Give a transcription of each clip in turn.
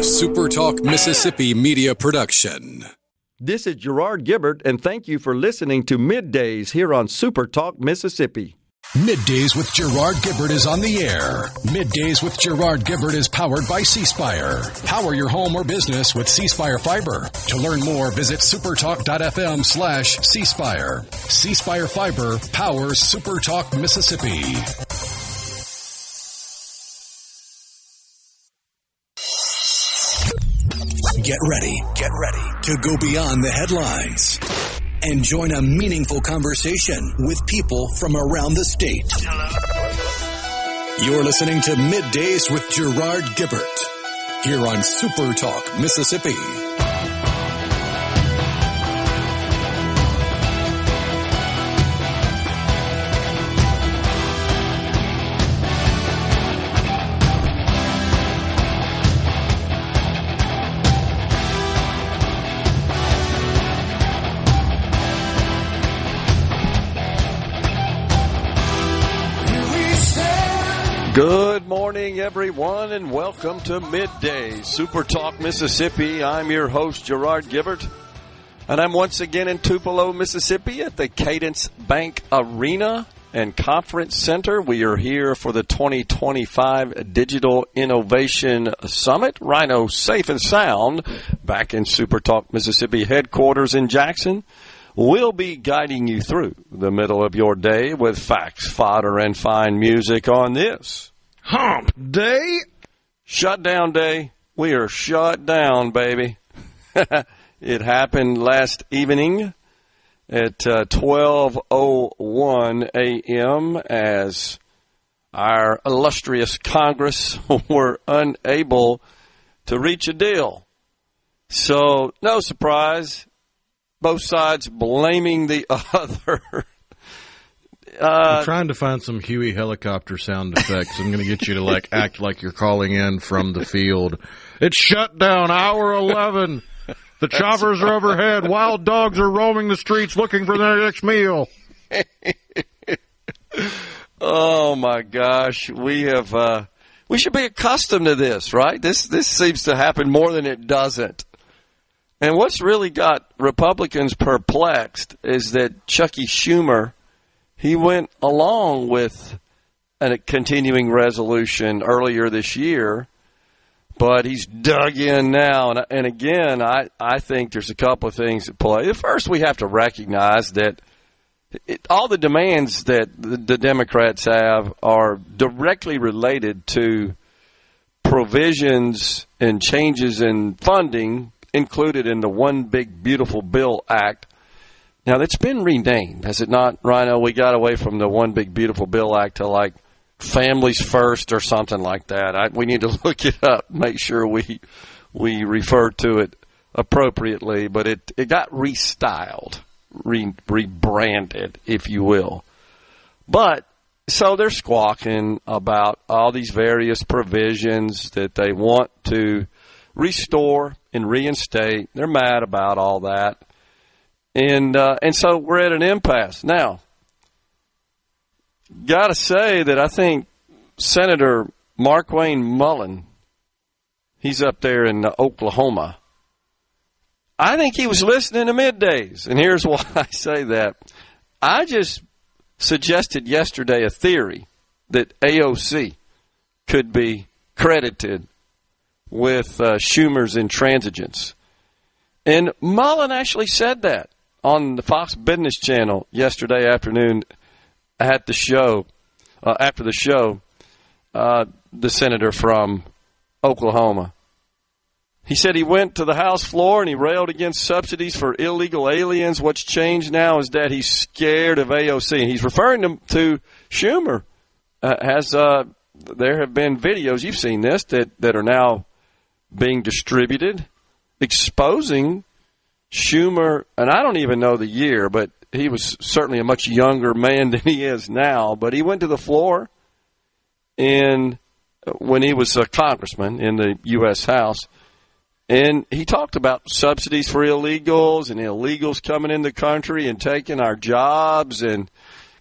SuperTalk Mississippi media production. This is Gerard Gibert, and thank you for listening to MidDays here on SuperTalk Mississippi. MidDays with Gerard Gibert is on the air. MidDays with Gerard Gibert is powered by C-Spire. Power your home or business with C-Spire Fiber. To learn more, visit supertalk.fm/C-Spire. C-Spire Fiber powers SuperTalk Mississippi. Get ready to go beyond the headlines and join a meaningful conversation with people from around the state. Hello. You're listening to MidDays with Gerard Gibert here on SuperTalk Mississippi. Good morning, everyone, and welcome to MidDays, SuperTalk Mississippi. I'm your host, Gerard Gibert, and I'm once again in Tupelo, Mississippi at the Cadence Bank Arena and Conference Center. We are here for the 2025 Digital Innovation Summit, Rhino Safe and Sound, back in SuperTalk Mississippi headquarters in Jackson. We'll be guiding you through the middle of your day with facts, fodder, and fine music on this Hump Day. Shutdown Day. We are shut down, baby. It happened last evening at 12:01 a.m. as our illustrious Congress were unable to reach a deal. So, no surprise. Both sides blaming the other. I'm trying to find some Huey helicopter sound effects. I'm going to get you to act like you're calling in from the field. It's shut down, hour 11. The choppers are overhead. Wild dogs are roaming the streets looking for their next meal. Oh my gosh, we should be accustomed to this, right? This seems to happen more than it doesn't. And what's really got Republicans perplexed is that Chucky Schumer, he went along with a continuing resolution earlier this year, but he's dug in now. And again, I think there's a couple of things at play. First, we have to recognize that all the demands that the Democrats have are directly related to provisions and changes in funding included in the One Big Beautiful Bill Act. Now, that's been renamed, has it not, Rhino? We got away from the One Big Beautiful Bill Act to Families First or something like that. We need to look it up, make sure we refer to it appropriately. But it got restyled, rebranded, if you will. But so they're squawking about all these various provisions that they want to restore and reinstate. They're mad about all that. And so we're at an impasse. Now, got to say that I think Senator Markwayne Mullin, he's up there in Oklahoma, I think he was listening to MidDays. And here's why I say that. I just suggested yesterday a theory that AOC could be credited with Schumer's intransigence. And Mullen actually said that on the Fox Business Channel yesterday afternoon at the show, after the show, the senator from Oklahoma. He said he went to the House floor and he railed against subsidies for illegal aliens. What's changed now is that he's scared of AOC. He's referring to Schumer. There have been videos, you've seen this, that are now being distributed, exposing Schumer, and I don't even know the year, but he was certainly a much younger man than he is now. But he went to the floor when he was a congressman in the U.S. House, and he talked about subsidies for illegals and illegals coming in the country and taking our jobs and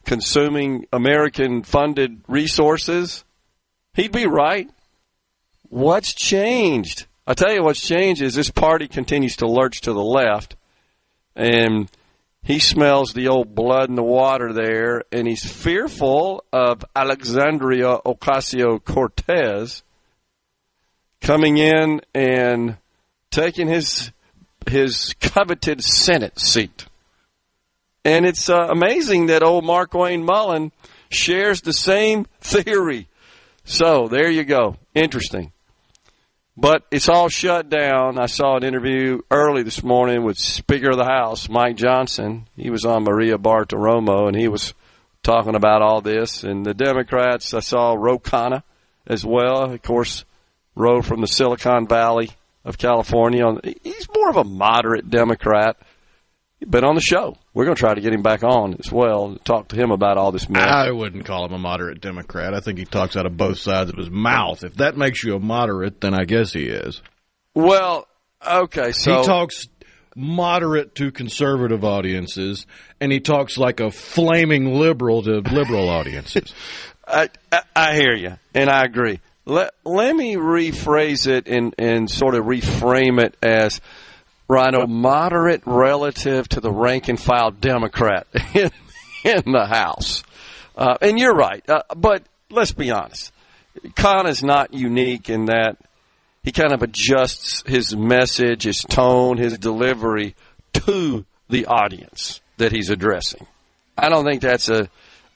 consuming American-funded resources. He'd be right. What's changed? I tell you what's changed is this party continues to lurch to the left, and he smells the old blood in the water there, and he's fearful of Alexandria Ocasio-Cortez coming in and taking his coveted Senate seat. And it's amazing that old Markwayne Mullin shares the same theory. So there you go. Interesting. But it's all shut down. I saw an interview early this morning with Speaker of the House, Mike Johnson. He was on Maria Bartiromo, and he was talking about all this. And the Democrats, I saw Ro Khanna as well. Of course, Ro from the Silicon Valley of California. He's more of a moderate Democrat. He's been on the show. We're going to try to get him back on as well and talk to him about all this mess. I wouldn't call him a moderate Democrat. I think he talks out of both sides of his mouth. If that makes you a moderate, then I guess he is. Well, okay, so he talks moderate to conservative audiences, and he talks like a flaming liberal to liberal audiences. I hear you, and I agree. Let me rephrase it and sort of reframe it as, Rhino, moderate relative to the rank-and-file Democrat in the House. And you're right, but let's be honest. Khan is not unique in that he kind of adjusts his message, his tone, his delivery to the audience that he's addressing. I don't think that's a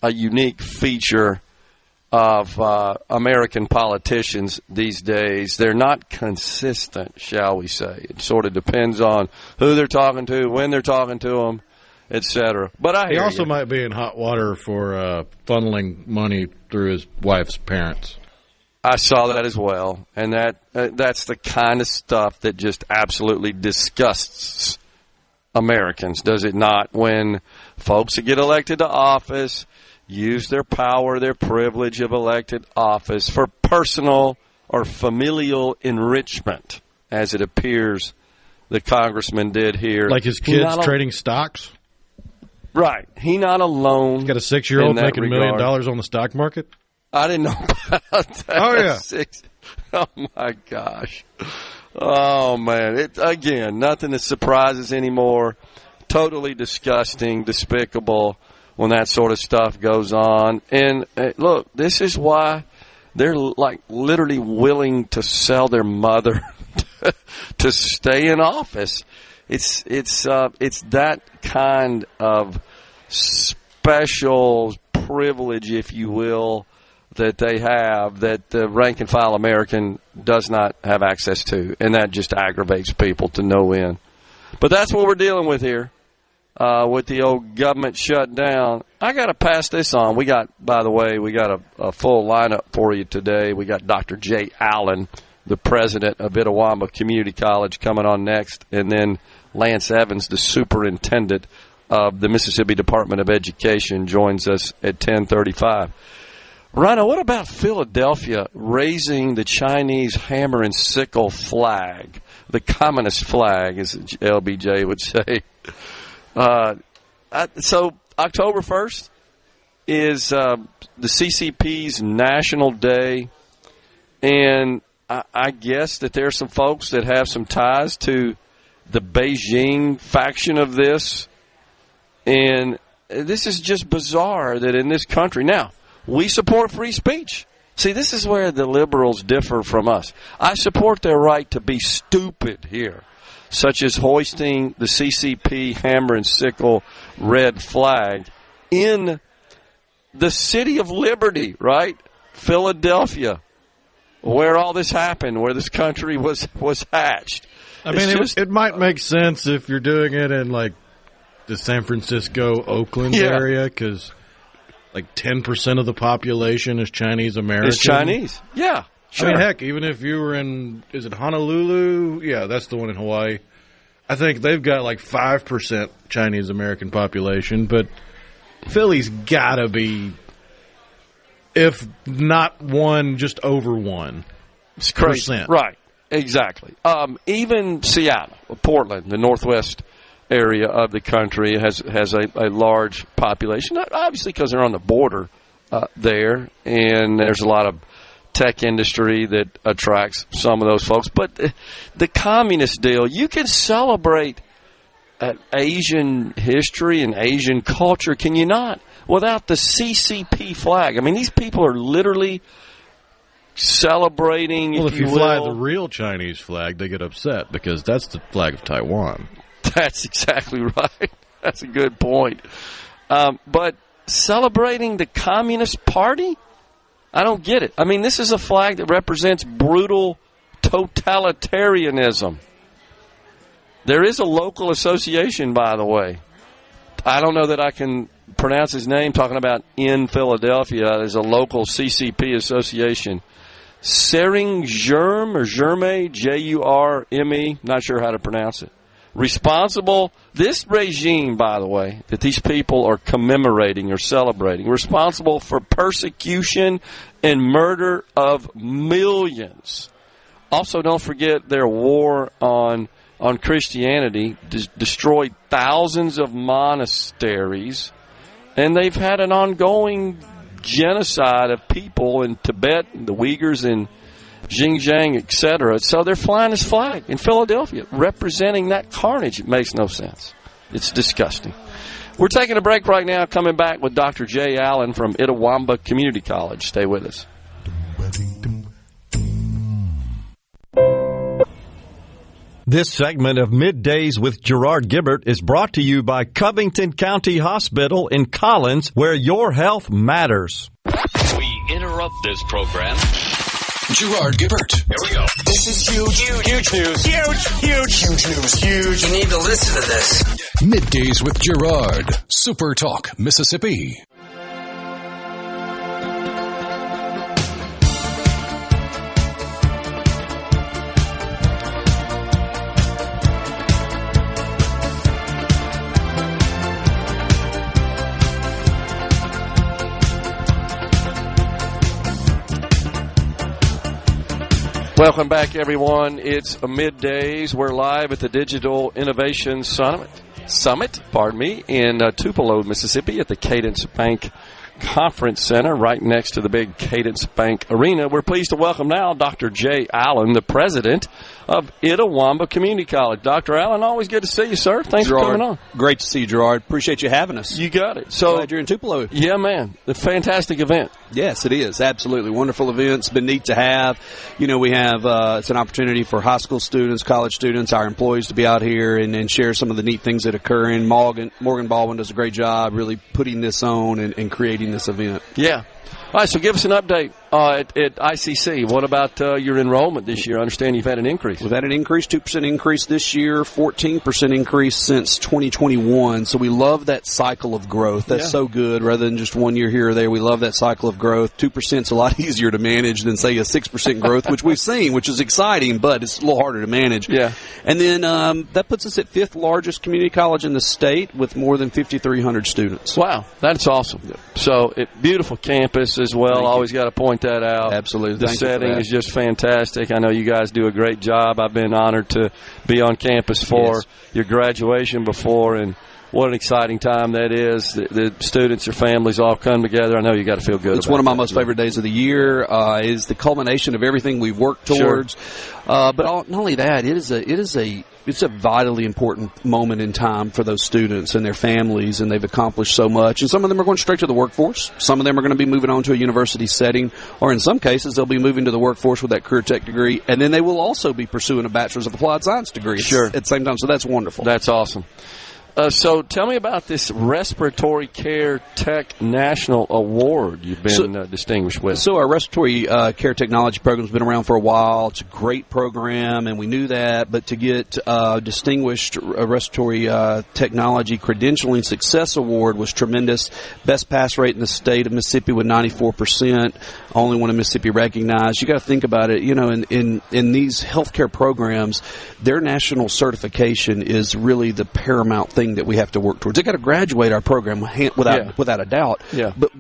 unique feature of American politicians these days. They're not consistent, shall we say. It sort of depends on who they're talking to, when they're talking to them, etc. But I hear he also you. might be in hot water for funneling money through his wife's parents. I saw that as well, and that's the kind of stuff that just absolutely disgusts Americans, does it not? When folks that get elected to office use their power, their privilege of elected office for personal or familial enrichment, as it appears the congressman did here. Like his kids trading stocks? Right. He not alone. He's got a 6-year-old making $1 million on the stock market? I didn't know about that. Oh, yeah. Oh, my gosh. Oh, man. Again, nothing that surprises anymore. Totally disgusting, despicable when that sort of stuff goes on. And look, this is why they're like literally willing to sell their mother to stay in office. It's that kind of special privilege, if you will, that they have that the rank and file American does not have access to, and that just aggravates people to no end. But that's what we're dealing with here. With the old government shutdown. I got to pass this on. By the way, we got a full lineup for you today. We got Dr. Jay Allen, the president of Itawamba Community College, coming on next, and then Lance Evans, the superintendent of the Mississippi Department of Education, joins us at 10:35. Rhino, what about Philadelphia raising the Chinese hammer and sickle flag, the communist flag, as LBJ would say? So October 1st is the CCP's National Day, and I guess that there are some folks that have some ties to the Beijing faction of this, and this is just bizarre that in this country. Now, we support free speech. See, this is where the liberals differ from us. I support their right to be stupid here, such as hoisting the CCP hammer and sickle red flag in the city of liberty, right? Philadelphia, where all this happened, where this country was hatched. I mean, it might make sense if you're doing it in, like, the San Francisco, Oakland area, because, like, 10% of the population is Chinese American. It's Chinese, yeah. Sure. I mean, heck, even if you were in, is it Honolulu? Yeah, that's the one in Hawaii. I think they've got like 5% Chinese American population, but Philly's got to be, if not one, just over 1%. It's crazy. Right, exactly. Even Seattle, Portland, the northwest area of the country has a large population, obviously because they're on the border there, and there's a lot of tech industry that attracts some of those folks. But the communist deal, you can celebrate Asian history and Asian culture, can you not, without the CCP flag? I mean, these people are literally celebrating, well, if you fly the real Chinese flag, they get upset because that's the flag of Taiwan. That's exactly right. That's a good point. But celebrating the Communist Party? I don't get it. I mean, this is a flag that represents brutal totalitarianism. There is a local association, by the way. I don't know that I can pronounce his name, talking about in Philadelphia. There's a local CCP association. Sering-Germe, or Germe, J-U-R-M-E, not sure how to pronounce it. Responsible, this regime, by the way, that these people are commemorating or celebrating, responsible for persecution and murder of millions. Also, don't forget their war on Christianity, destroyed thousands of monasteries, and they've had an ongoing genocide of people in Tibet, the Uyghurs in Xinjiang, etc. So they're flying this flag in Philadelphia, representing that carnage. It makes no sense. It's disgusting. We're taking a break right now, coming back with Dr. Jay Allen from Itawamba Community College. Stay with us. This segment of Middays with Gerard Gibert is brought to you by Covington County Hospital in Collins, where your health matters. We interrupt this program. Gerard Gibert. Here we go. This is huge news. Huge news. Huge. You need to listen to this. Middays with Gerard. SuperTalk, Mississippi. Welcome back, everyone. It's Middays. We're live at the Digital Innovation Summit, in Tupelo, Mississippi, at the Cadence Bank Conference Center, right next to the big Cadence Bank Arena. We're pleased to welcome now Dr. Jay Allen, the president of Itawamba Community College. Dr. Allen, always good to see you, sir. Thanks for coming on. Great to see you, Gerard. Appreciate you having us. You got it. So glad you're in Tupelo. Yeah, man. The fantastic event. Yes, it is. Absolutely. Wonderful event. It's been neat to have. You know, we have, it's an opportunity for high school students, college students, our employees to be out here and share some of the neat things that occur in. Morgan Baldwin does a great job really putting this on and creating this event. Yeah. All right, so give us an update at ICC. What about your enrollment this year? I understand you've had an increase. We've had an increase, 2% increase this year, 14% increase since 2021. So we love that cycle of growth. That's so good rather than just 1 year here or there. We love that cycle of growth. 2% is a lot easier to manage than, say, a 6% growth, which we've seen, which is exciting, but it's a little harder to manage. Yeah. And then that puts us at 5th largest community college in the state with more than 5,300 students. Wow, that's awesome. Yeah. So beautiful campus as well. Always got to point that out. Absolutely. The setting is just fantastic. I know you guys do a great job. I've been honored to be on campus for your graduation before, and what an exciting time that is. The students, their families all come together. I know you got to feel good. It's one of my most favorite days of the year. Is the culmination of everything we've worked towards. Sure. But not only that, it's a vitally important moment in time for those students and their families, and they've accomplished so much. And some of them are going straight to the workforce. Some of them are going to be moving on to a university setting, or in some cases, they'll be moving to the workforce with that career tech degree, and then they will also be pursuing a bachelor's of applied science degree at the same time. So that's wonderful. That's awesome. So tell me about this Respiratory Care Tech National Award you've been distinguished with. So our Respiratory Care Technology program has been around for a while. It's a great program, and we knew that. But to get distinguished Respiratory Technology Credentialing Success Award was tremendous. Best pass rate in the state of Mississippi with 94%. Only one in Mississippi recognized. You got to think about it. You know, in these healthcare programs, their national certification is really the paramount thing that we have to work towards. They got to graduate our program without a doubt. Yeah. But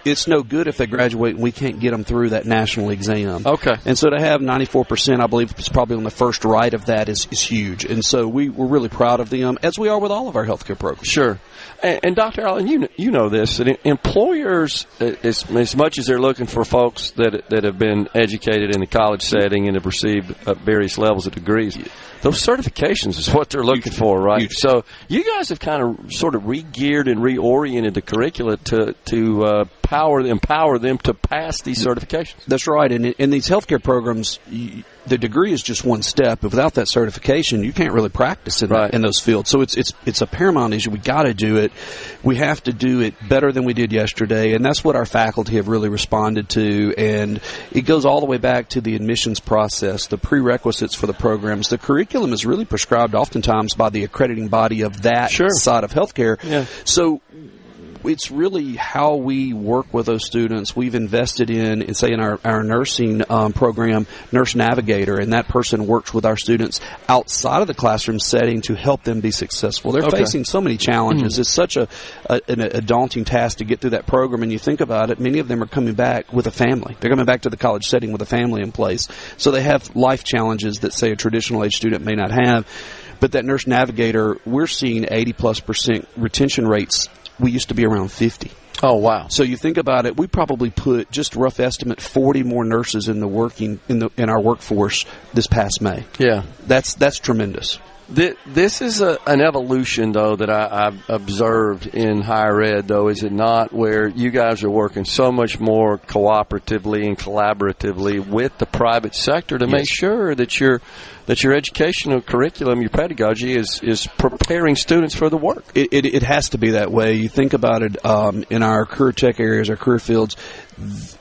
it's no good if they graduate and we can't get them through that national exam. Okay. And so to have 94%, I believe it's probably on the first right of that is huge. And so we're really proud of them, as we are with all of our healthcare programs. Sure. And Dr. Allen, you know this, that employers, as much as they're looking for folks that have been educated in a college setting and have received various levels of degrees, those certifications is what they're looking for, right? Huge. So you guys have kind of sort of re-geared and reoriented the curricula to empower them to pass these certifications. That's right. And in these healthcare programs, the degree is just one step. But without that certification, you can't really practice in those fields. So it's a paramount issue. We got to do it. We have to do it better than we did yesterday, and that's what our faculty have really responded to. And it goes all the way back to the admissions process, the prerequisites for the programs. The curriculum is really prescribed oftentimes by the accrediting body of that side of healthcare. Yeah. So it's really how we work with those students. We've invested in our nursing program, Nurse Navigator, and that person works with our students outside of the classroom setting to help them be successful. They're facing so many challenges. It's such a daunting task to get through that program, and you think about it, many of them are coming back with a family. They're coming back to the college setting with a family in place. So they have life challenges that, say, a traditional age student may not have. But that Nurse Navigator, we're seeing 80+% retention rates. We used to be around 50. Oh, wow. So you think about it, we probably put, just a rough estimate, 40 more nurses in our workforce this past May. Yeah. That's tremendous. This is an evolution, though, that I've observed in higher ed, though, is it not, where you guys are working so much more cooperatively and collaboratively with the private sector to make sure that your educational curriculum, your pedagogy, is preparing students for the work. It has to be that way. You think about it in our career tech areas, our career fields.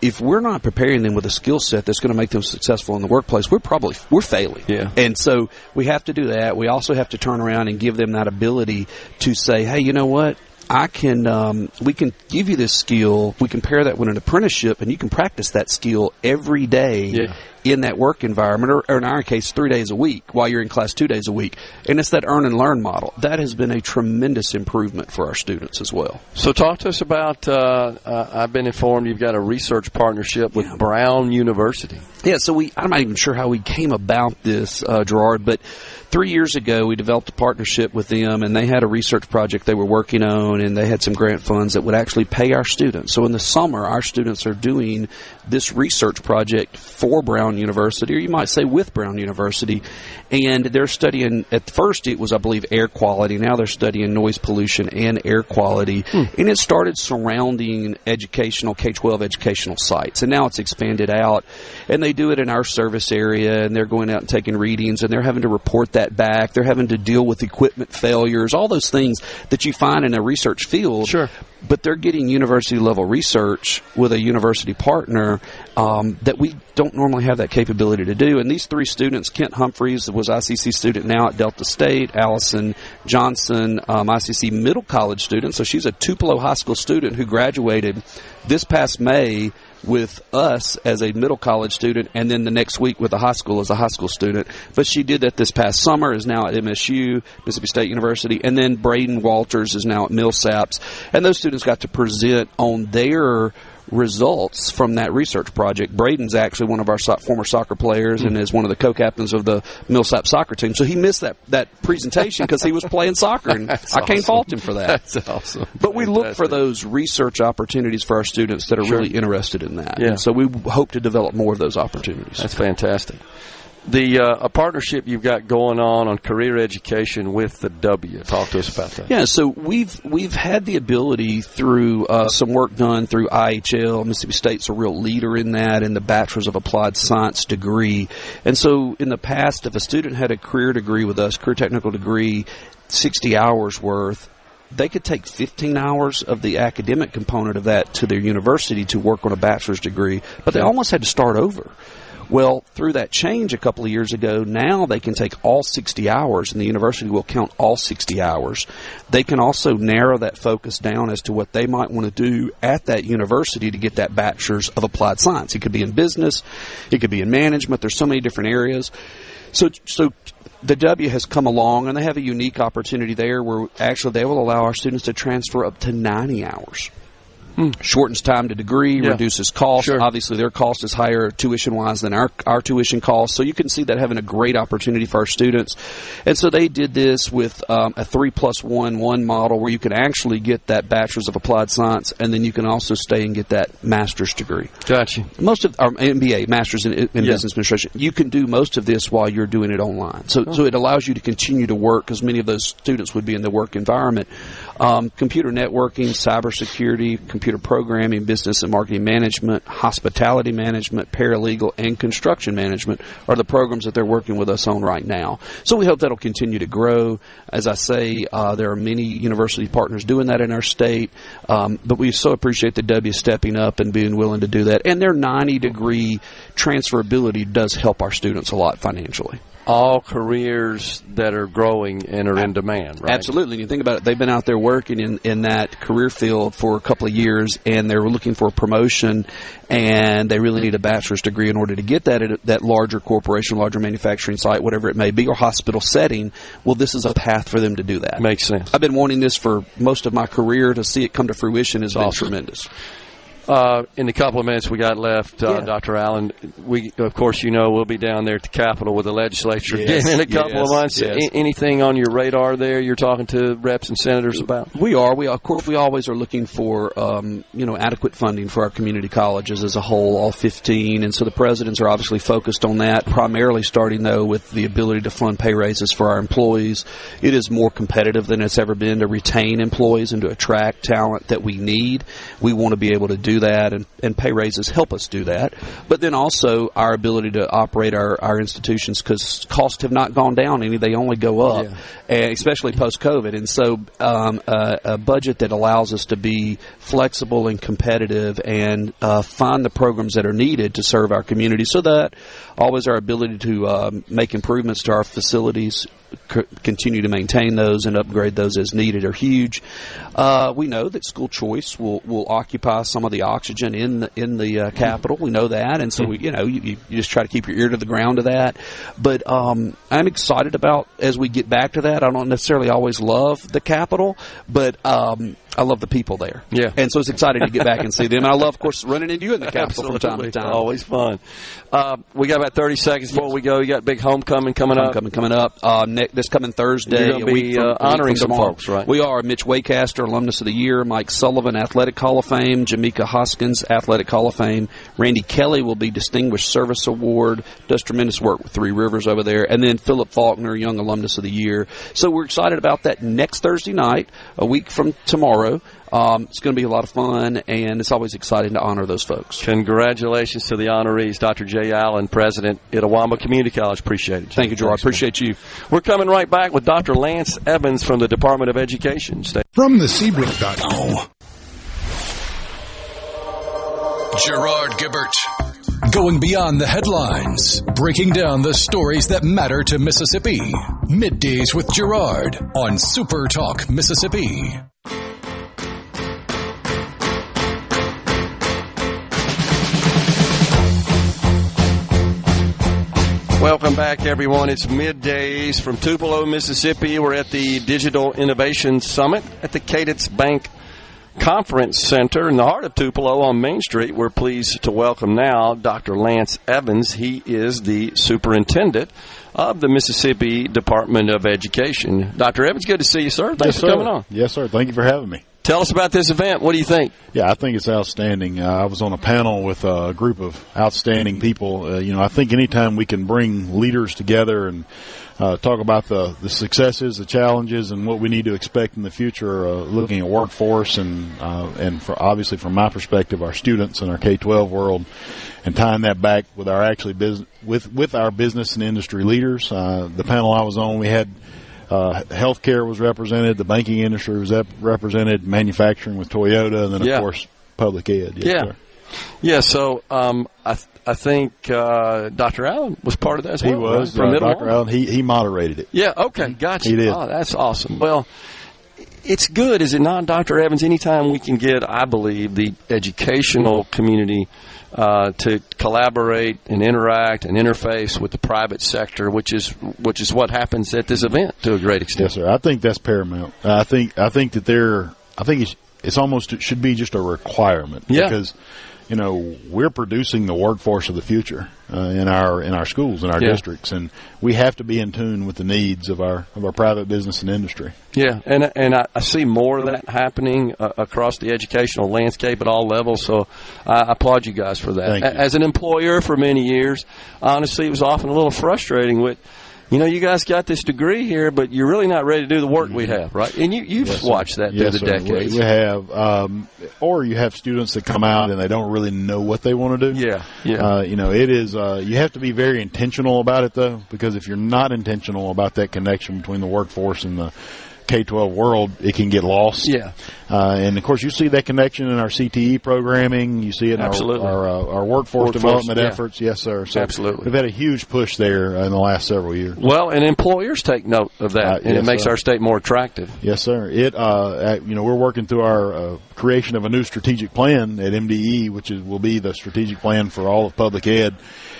If we're not preparing them with a skill set that's going to make them successful in the workplace, we're failing. Yeah. And so we have to do that. We also have to turn around and give them that ability to say, hey, you know what? We can give you this skill. We can pair that with an apprenticeship, and you can practice that skill every day in that work environment, or in our case, 3 days a week while you're in class 2 days a week. And it's that earn and learn model. That has been a tremendous improvement for our students as well. So talk to us about, I've been informed you've got a research partnership with Brown University. Yeah, so I'm not even sure how we came about this, Gerard, but 3 years ago we developed a partnership with them, and they had a research project they were working on, and they had some grant funds that would actually pay our students. So in the summer, our students are doing this research project for Brown University, or you might say with Brown University, and they're studying, at first it was, I believe, air quality. Now they're studying noise pollution and air quality, and it started surrounding educational, K-12 educational sites, and now it's expanded out, and they do it in our service area, and they're going out and taking readings, and they're having to report that back. They're having to deal with equipment failures, all those things that you find in a research field. Sure. But they're getting university-level research with a university partner that we don't normally have that capability to do. And these three students, Kent Humphreys was ICC student now at Delta State, Allison Johnson, ICC middle college student. So she's a Tupelo high school student who graduated this past May with us as a middle college student, and then the next week with the high school as a high school student. But she did that this past summer, is now at MSU, Mississippi State University, and then Braden Walters is now at Millsaps. And those students got to present on their results from that research project. Braden's actually one of our former soccer players and is one of the co-captains of the Millsap soccer team. So he missed that presentation because he was playing soccer, and I can't fault him for that. That's awesome. But we look for those research opportunities for our students that are really interested in that. Yeah. And so we hope to develop more of those opportunities. That's fantastic. A partnership you've got going on career education with the W. Talk to us about that. Yeah, so we've had the ability through some work done through IHL. Mississippi State's a real leader in that, in the Bachelor's of Applied Science degree. And so in the past, if a student had a career degree with us, career technical degree, 60 hours worth, they could take 15 hours of the academic component of that to their university to work on a bachelor's degree, but they almost had to start over. Well, through that change a couple of years ago, now they can take all 60 hours, and the university will count all 60 hours. They can also narrow that focus down as to what they might want to do at that university to get that Bachelor's of Applied Science. It could be in business. It could be in management. There's so many different areas. So the W has come along, and they have a unique opportunity there where actually they will allow our students to transfer up to 90 hours. Shortens time to degree, reduces cost. Sure. Obviously, their cost is higher tuition-wise than our tuition cost. So you can see that having a great opportunity for our students. And so they did this with a 3+1 model where you can actually get that Bachelor's of Applied Science, and then you can also stay and get that master's degree. Gotcha. Most of our MBA, Master's in Business Administration, you can do most of this while you're doing it online. So it allows you to continue to work, because many of those students would be in the work environment. Computer networking, cybersecurity, computer programming, business and marketing management, hospitality management, paralegal, and construction management are the programs that they're working with us on right now. So we hope that'll continue to grow. As I say, there are many university partners doing that in our state, but we so appreciate the W stepping up and being willing to do that. And their 90-degree transferability does help our students a lot financially. All careers that are growing and are in demand, right? Absolutely. And you think about it, they've been out there working in that career field for a couple of years, and they're looking for a promotion, and they really need a bachelor's degree in order to get that at that larger corporation, larger manufacturing site, whatever it may be, or hospital setting. Well, this is a path for them to do that. Makes sense. I've been wanting this for most of my career. To see it come to fruition has been tremendous. In the couple of minutes we got left, Dr. Allen, of course, we'll be down there at the Capitol with the legislature again in a couple of months. Yes. Anything on your radar there you're talking to reps and senators about? We are. Of course, we always are looking for, adequate funding for our community colleges as a whole, all 15. And so the presidents are obviously focused on that, primarily starting, though, with the ability to fund pay raises for our employees. It is more competitive than it's ever been to retain employees and to attract talent that we need. We want to be able to do that, and pay raises help us do that. But then also our ability to operate our institutions, because costs have not gone down any, they only go up, and especially post-COVID. And so a budget that allows us to be flexible and competitive and find the programs that are needed to serve our community, so that always our ability to make improvements to our facilities, continue to maintain those and upgrade those as needed, are huge. We know that school choice will occupy some of the oxygen in the Capitol. We know that, and so you just try to keep your ear to the ground to that. But I'm excited about, as we get back to that. I don't necessarily always love the Capitol, but I love the people there. Yeah. And so it's exciting to get back and see them. And I love, of course, running into you in the Capitol from time to time. Always fun. We got about 30 seconds before we go. You got big homecoming coming up. This coming Thursday. You're going to be honoring some folks, right? We are. Mitch Waycaster, Alumnus of the Year. Mike Sullivan, Athletic Hall of Fame. Jamaica Hoskins, Athletic Hall of Fame. Randy Kelly will be Distinguished Service Award. Does tremendous work with Three Rivers over there. And then Philip Faulkner, Young Alumnus of the Year. So we're excited about that next Thursday night, a week from tomorrow. It's going to be a lot of fun, and it's always exciting to honor those folks. Congratulations to the honorees. Dr. Jay Allen, President, Itawamba Community College. Appreciate it. Thank you, Gerard. Appreciate you. We're coming right back with Dr. Lance Evans from the Department of Education. From the Seabrook.com. Gerard Gibert. Going beyond the headlines, breaking down the stories that matter to Mississippi. Middays with Gerard on SuperTalk Mississippi. Welcome back, everyone. It's Middays from Tupelo, Mississippi. We're at the Digital Innovation Summit at the Cadence Bank Conference Center in the heart of Tupelo on Main Street. We're pleased to welcome now Dr. Lance Evans. He is the superintendent of the Mississippi Department of Education. Dr. Evans, good to see you, sir. Thanks for coming on. Yes, sir. Thank you for having me. Tell us about this event. What do you think? Yeah, I think it's outstanding. I was on a panel with a group of outstanding people. I think anytime we can bring leaders together and talk about the successes, the challenges, and what we need to expect in the future, looking at workforce and obviously from my perspective, our students in our K-12 world, and tying that back with our with our business and industry leaders. The panel I was on, we had healthcare was represented, the banking industry was represented, manufacturing with Toyota, and then of course public ed. Yes, So I think Dr. Allen was part of that as well. He was. Right? Dr. Allen, he moderated it. Yeah, okay, gotcha. He did. Oh, that's awesome. Well, it's good, is it not, Dr. Evans? Anytime we can get, I believe, the educational community to collaborate and interact and interface with the private sector, which is what happens at this event to a great extent. Yes, sir. I think that's paramount. I think that it should be just a requirement. Yeah. Because, we're producing the workforce of the future in our schools, in our districts, and we have to be in tune with the needs of our private business and industry. Yeah, and I see more of that happening across the educational landscape at all levels, so I applaud you guys for that. Thank you. As an employer for many years, honestly, it was often a little frustrating with, you guys got this degree here, but you're really not ready to do the work we have, right? And you've watched that through the decades. We have. Or you have students that come out and they don't really know what they want to do. Yeah. It is, you have to be very intentional about it, though, because if you're not intentional about that connection between the workforce and the K-12 world, it can get lost. Yeah. And, of course, you see that connection in our CTE programming. You see it in our workforce development efforts. Yes, sir. So absolutely. We've had a huge push there in the last several years. Well, and employers take note of that, and it makes our state more attractive. Yes, sir. We're working through our creation of a new strategic plan at MDE, which will be the strategic plan for all of public ed,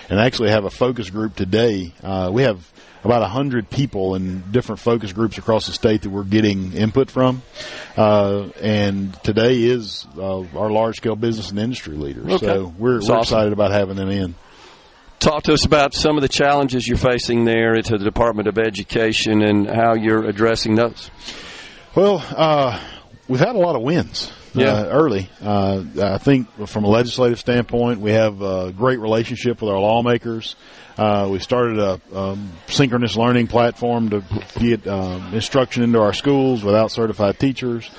and actually have a focus group today. We have about 100 people in different focus groups across the state that we're getting input from. And today is our large-scale business and industry leaders. Okay. So we're excited about having them in. Talk to us about some of the challenges you're facing there at the Department of Education and how you're addressing those. Well, we've had a lot of wins. Early. I think from a legislative standpoint, we have a great relationship with our lawmakers. We started a synchronous learning platform to get instruction into our schools without certified teachers.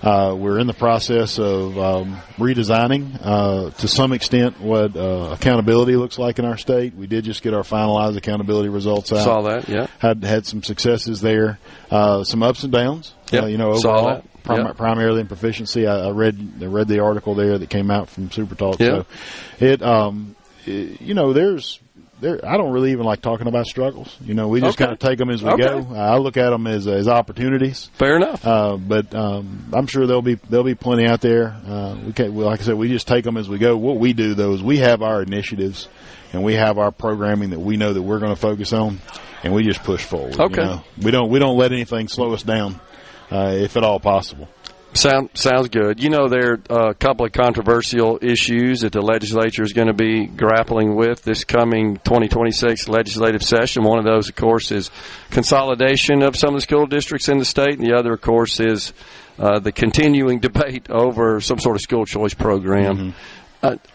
We're in the process of redesigning, to some extent, what accountability looks like in our state. We did just get our finalized accountability results out. Saw that, yeah. Had some successes there. Some ups and downs. Overall. Saw that. Primarily in proficiency. I read the article there that came out from SuperTalk. Yeah. So I don't really even like talking about struggles. We just kind of take them as we go. I look at them as opportunities. Fair enough. But I'm sure there'll be plenty out there. Like I said, we just take them as we go. What we do though is we have our initiatives and we have our programming that we know that we're going to focus on, and we just push forward. Okay. We don't let anything slow us down, if at all possible. Sounds good. There are a couple of controversial issues that the legislature is going to be grappling with this coming 2026 legislative session. One of those, of course, is consolidation of some of the school districts in the state, and the other, of course, is the continuing debate over some sort of school choice program. Mm-hmm.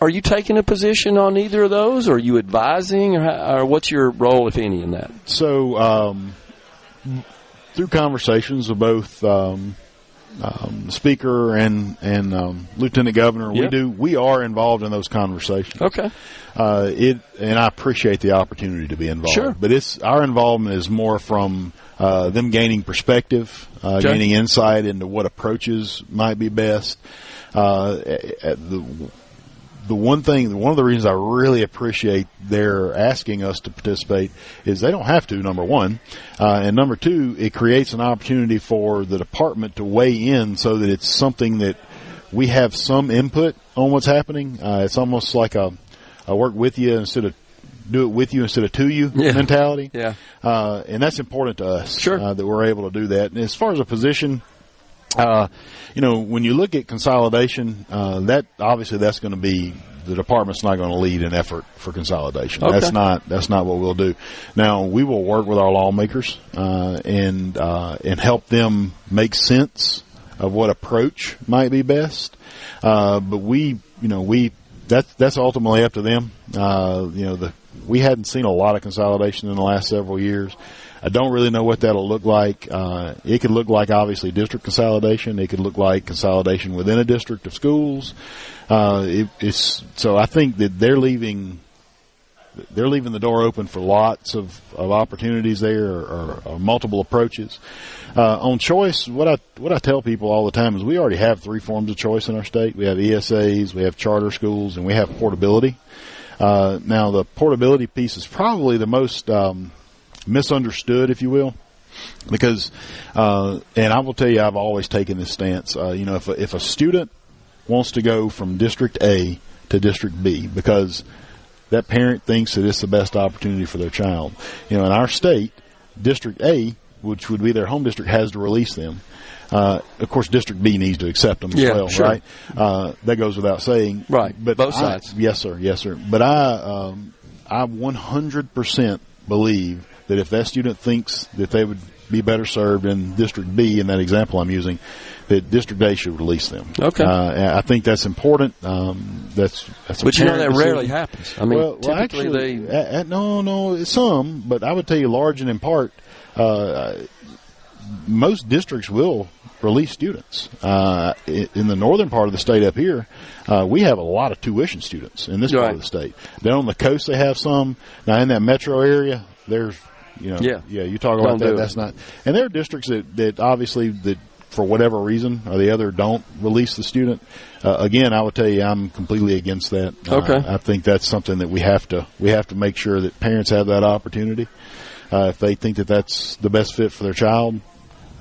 Are you taking a position on either of those, or are you advising, or what's your role, if any, in that? So, through conversations with both Speaker and Lieutenant Governor, we are involved in those conversations. Okay. And I appreciate the opportunity to be involved. Sure. But our involvement is more from them gaining perspective, gaining insight into what approaches might be best. One of the reasons I really appreciate their asking us to participate is they don't have to, number one. And number two, it creates an opportunity for the department to weigh in so that it's something that we have some input on what's happening. It's almost like I work with you instead of do it with you instead of to you mentality. Yeah. And that's important to us. Sure. That we're able to do that. And as far as a position, when you look at consolidation, that's going to be, the department's not going to lead an effort for consolidation. Okay. That's not what we'll do. Now, we will work with our lawmakers, and help them make sense of what approach might be best. But that's ultimately up to them. We hadn't seen a lot of consolidation in the last several years. I don't really know what that'll look like. It could look like, obviously, district consolidation. It could look like consolidation within a district of schools. So I think that they're leaving the door open for lots of opportunities there, or multiple approaches. On choice, what I tell people all the time is we already have 3 forms of choice in our state. We have ESAs, we have charter schools, and we have portability. Now, the portability piece is probably the most misunderstood, if you will, because and I will tell you, I've always taken this stance. If a student wants to go from District A to District B because that parent thinks that it's the best opportunity for their child, in our state, District A, which would be their home district, has to release them. Of course, District B needs to accept them as well, sure. right? That goes without saying. Right, but both sides. Yes, sir. But I 100% believe that if that student thinks that they would be better served in District B, in that example I'm using, that District A should release them. Okay. I think that's important. That's but you know that rarely happens. I mean, typically actually, no, some, but I would tell you large and in part, most districts will release students. In the northern part of the state up here, we have a lot of tuition students in this part of the state. Down on the coast, they have some. Now, in that metro area, there's, you talk about that. That's not. And there are districts that obviously that for whatever reason or the other don't release the student. Again, I would tell you I'm completely against that. Okay. I think that's something that we have to make sure that parents have that opportunity if they think that that's the best fit for their child.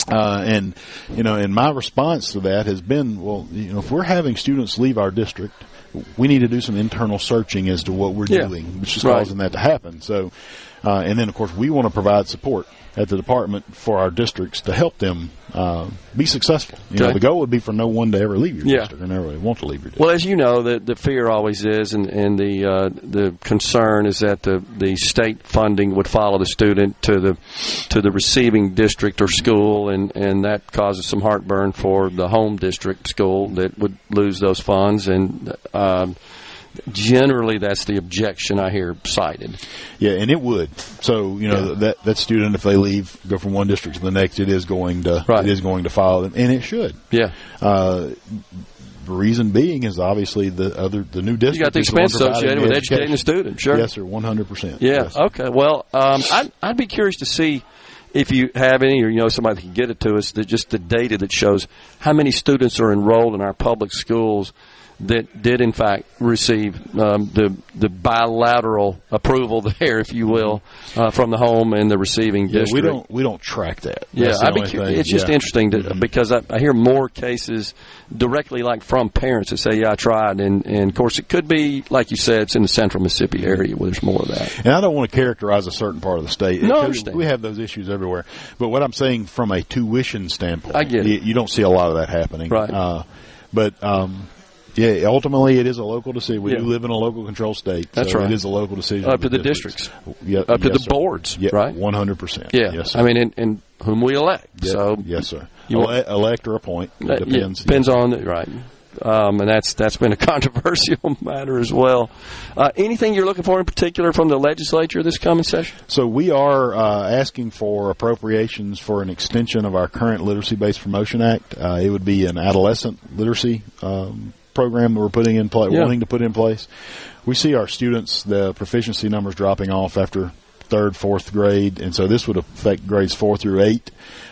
And my response to that has been, well, if we're having students leave our district, we need to do some internal searching as to what we're doing, which is causing that to happen. So, and then of course we want to provide support at the department for our districts to help them be successful. The goal would be for no one to ever leave your district or never really want to leave your district. Well, as you know, the fear always is, and the concern is that the state funding would follow the student to the receiving district or school, and that causes some heartburn for the home district school that would lose those funds. And generally, that's the objection I hear cited. Yeah, and it would. So that student, if they leave, go from one district to the next, it is going to follow them, and it should. Yeah. The reason being is obviously the new district. You got the expense associated with educating the student. Sure. Yes, sir. 100%. Yeah. Yes. Okay. Well, I'd be curious to see if you have any, or somebody that can get it to us, just the data that shows how many students are enrolled in our public schools that did in fact receive the bilateral approval there, if you will, from the home and the receiving district. We don't track that. Yeah, I'd be curious. It's just interesting because I hear more cases directly from parents that say, "Yeah, I tried," and of course it could be like you said, it's in the central Mississippi area where there's more of that. And I don't want to characterize a certain part of the state. No, I understand. We have those issues everywhere. But what I'm saying from a tuition standpoint, I get it. You don't see a lot of that happening. Right. Yeah, ultimately it is a local decision. We do live in a local control state. That's so right. It is a local decision. Up to the districts. Yep, up to the sir. boards, right? 100%. Yeah. Yes, sir. I mean, and whom we elect. Yep. So yes, sir. Elect or appoint. It depends. Depends on it, right. And that's been a controversial matter as well. Anything you're looking for in particular from the legislature this coming session? So we are asking for appropriations for an extension of our current Literacy-Based Promotion Act. It would be an adolescent literacy program that we're putting in place, wanting to put in place. We see our students, the proficiency numbers dropping off after third, fourth grade, and so this would affect grades 4 through 8.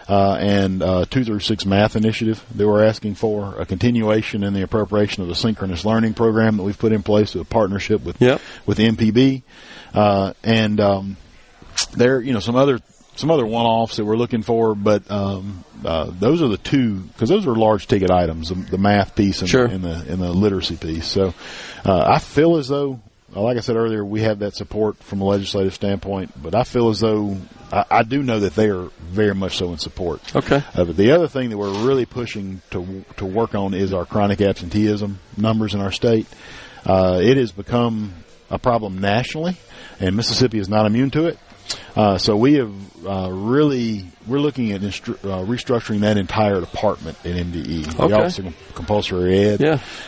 And 2 through 6 math initiative that we're asking for, a continuation in the appropriation of the synchronous learning program that we've put in place with a partnership with MPB, and there some other one-offs that we're looking for, but those are the two, because those are large ticket items, the math piece and the literacy piece. So I feel as though, like I said earlier, we have that support from a legislative standpoint, but I feel as though I do know that they are very much so in support. Okay. But the other thing that we're really pushing to work on is our chronic absenteeism numbers in our state. It has become a problem nationally, and Mississippi is not immune to it. So we have we're looking at restructuring that entire department at MDE, the Office of Compulsory Ed,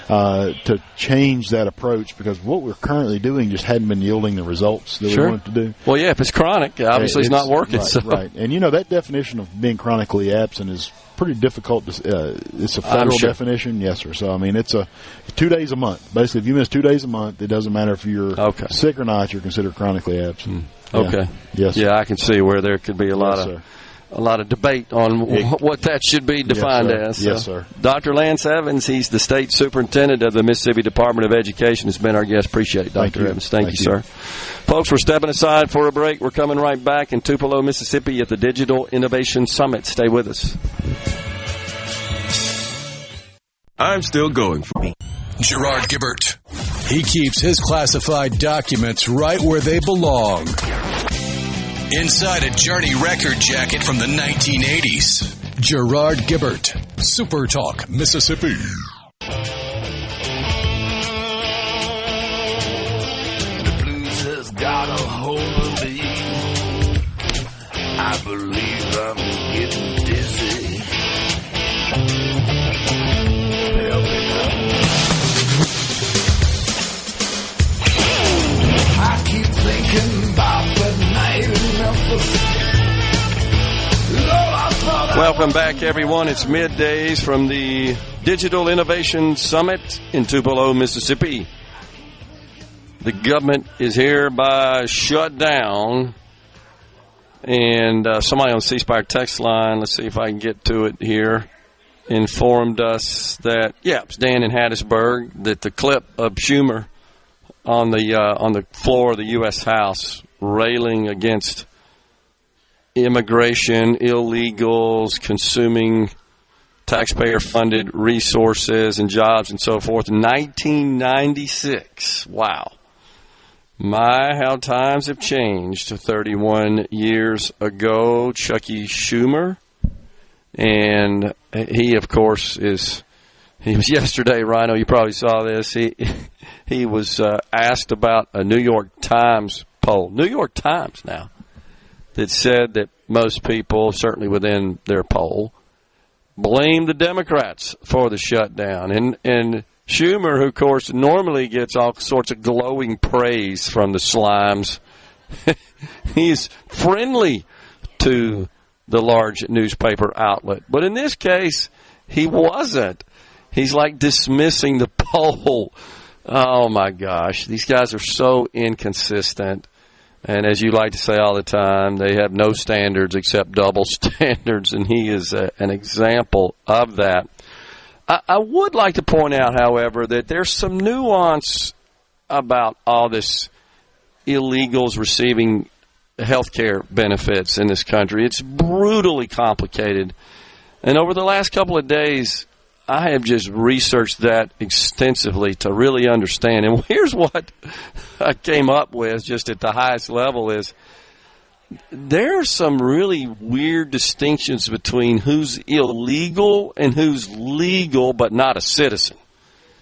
to change that approach, because what we're currently doing just hadn't been yielding the results that we wanted to do. Well, yeah, if it's chronic, obviously it's not working. Right. And that definition of being chronically absent is pretty difficult. It's a federal definition, yes, sir. So, I mean, it's 2 days a month. Basically, if you miss 2 days a month, it doesn't matter if you're sick or not, you're considered chronically absent. Okay. Yes. Yeah, I can see where there could be a lot of debate on what that should be defined as. Yes, sir. Dr. Lance Evans, he's the state superintendent of the Mississippi Department of Education, has been our guest. Appreciate it, Dr. Evans. Thank you, sir. Folks, we're stepping aside for a break. We're coming right back in Tupelo, Mississippi at the Digital Innovation Summit. Stay with us. I'm still going for me. Gerard Gibert. He keeps his classified documents right where they belong. Inside a Journey record jacket from the 1980s. Gerard Gibert, SuperTalk, Mississippi. The blues has got a hold of me. I believe I'm getting dizzy. Help me now. I keep thinking about that night in Memphis. Welcome back, everyone. It's Middays from the Digital Innovation Summit in Tupelo, Mississippi. The government is hereby shut down. And somebody on the C Spire text line, let's see if I can get to it here, informed us that, it's Dan in Hattiesburg, that the clip of Schumer on the floor of the U.S. House railing against immigration, illegals, consuming taxpayer-funded resources and jobs and so forth. 1996. Wow. My, how times have changed. 31 years ago, Chucky Schumer. And he, of course, he was yesterday, Rhino, you probably saw this. He was asked about a New York Times poll. New York Times now. That said that most people, certainly within their poll, blame the Democrats for the shutdown. And Schumer, who, of course, normally gets all sorts of glowing praise from the slimes, he's friendly to the large newspaper outlet. But in this case, he wasn't. He's like dismissing the poll. Oh, my gosh. These guys are so inconsistent. And as you like to say all the time, they have no standards except double standards, and he is an example of that. I would like to point out, however, that there's some nuance about all this illegals receiving health care benefits in this country. It's brutally complicated. And over the last couple of days, I have just researched that extensively to really understand. And here's what I came up with just at the highest level is there are some really weird distinctions between who's illegal and who's legal but not a citizen.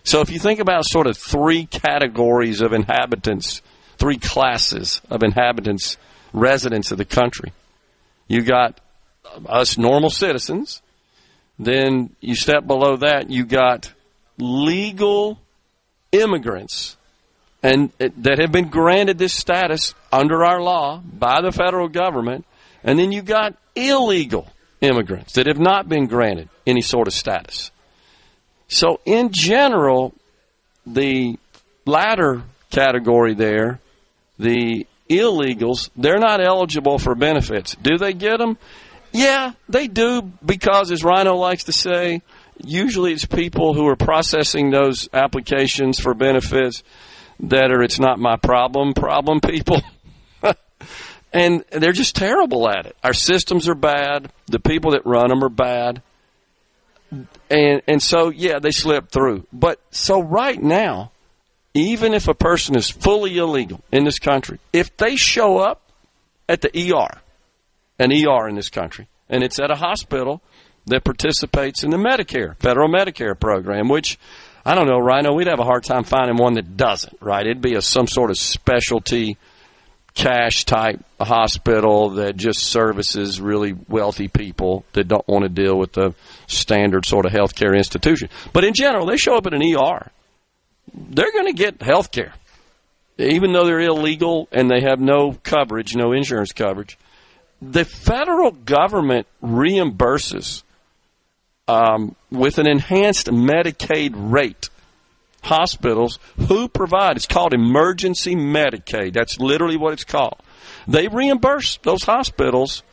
So if you think about sort of three categories of inhabitants, three classes of inhabitants, residents of the country, you got us normal citizens. Then you step below that, you got legal immigrants and that have been granted this status under our law by the federal government. And then you got illegal immigrants that have not been granted any sort of status. So in general, the latter category there, the illegals, they're not eligible for benefits. Do they get them? Yeah, they do, because, as Rhino likes to say, usually it's people who are processing those applications for benefits that are it's not my problem people. And they're just terrible at it. Our systems are bad. The people that run them are bad. And so, they slip through. But so right now, even if a person is fully illegal in this country, if they show up at the ER, an ER in this country, and it's at a hospital that participates in the federal Medicare program, which, I don't know, Rhino, we'd have a hard time finding one that doesn't, right? It'd be some sort of specialty cash-type hospital that just services really wealthy people that don't want to deal with the standard sort of healthcare institution. But in general, they show up at an ER, they're going to get health care, even though they're illegal and they have no coverage, no insurance coverage. The federal government reimburses with an enhanced Medicaid rate hospitals who provide, it's called emergency Medicaid. That's literally what it's called. They reimburse those hospitals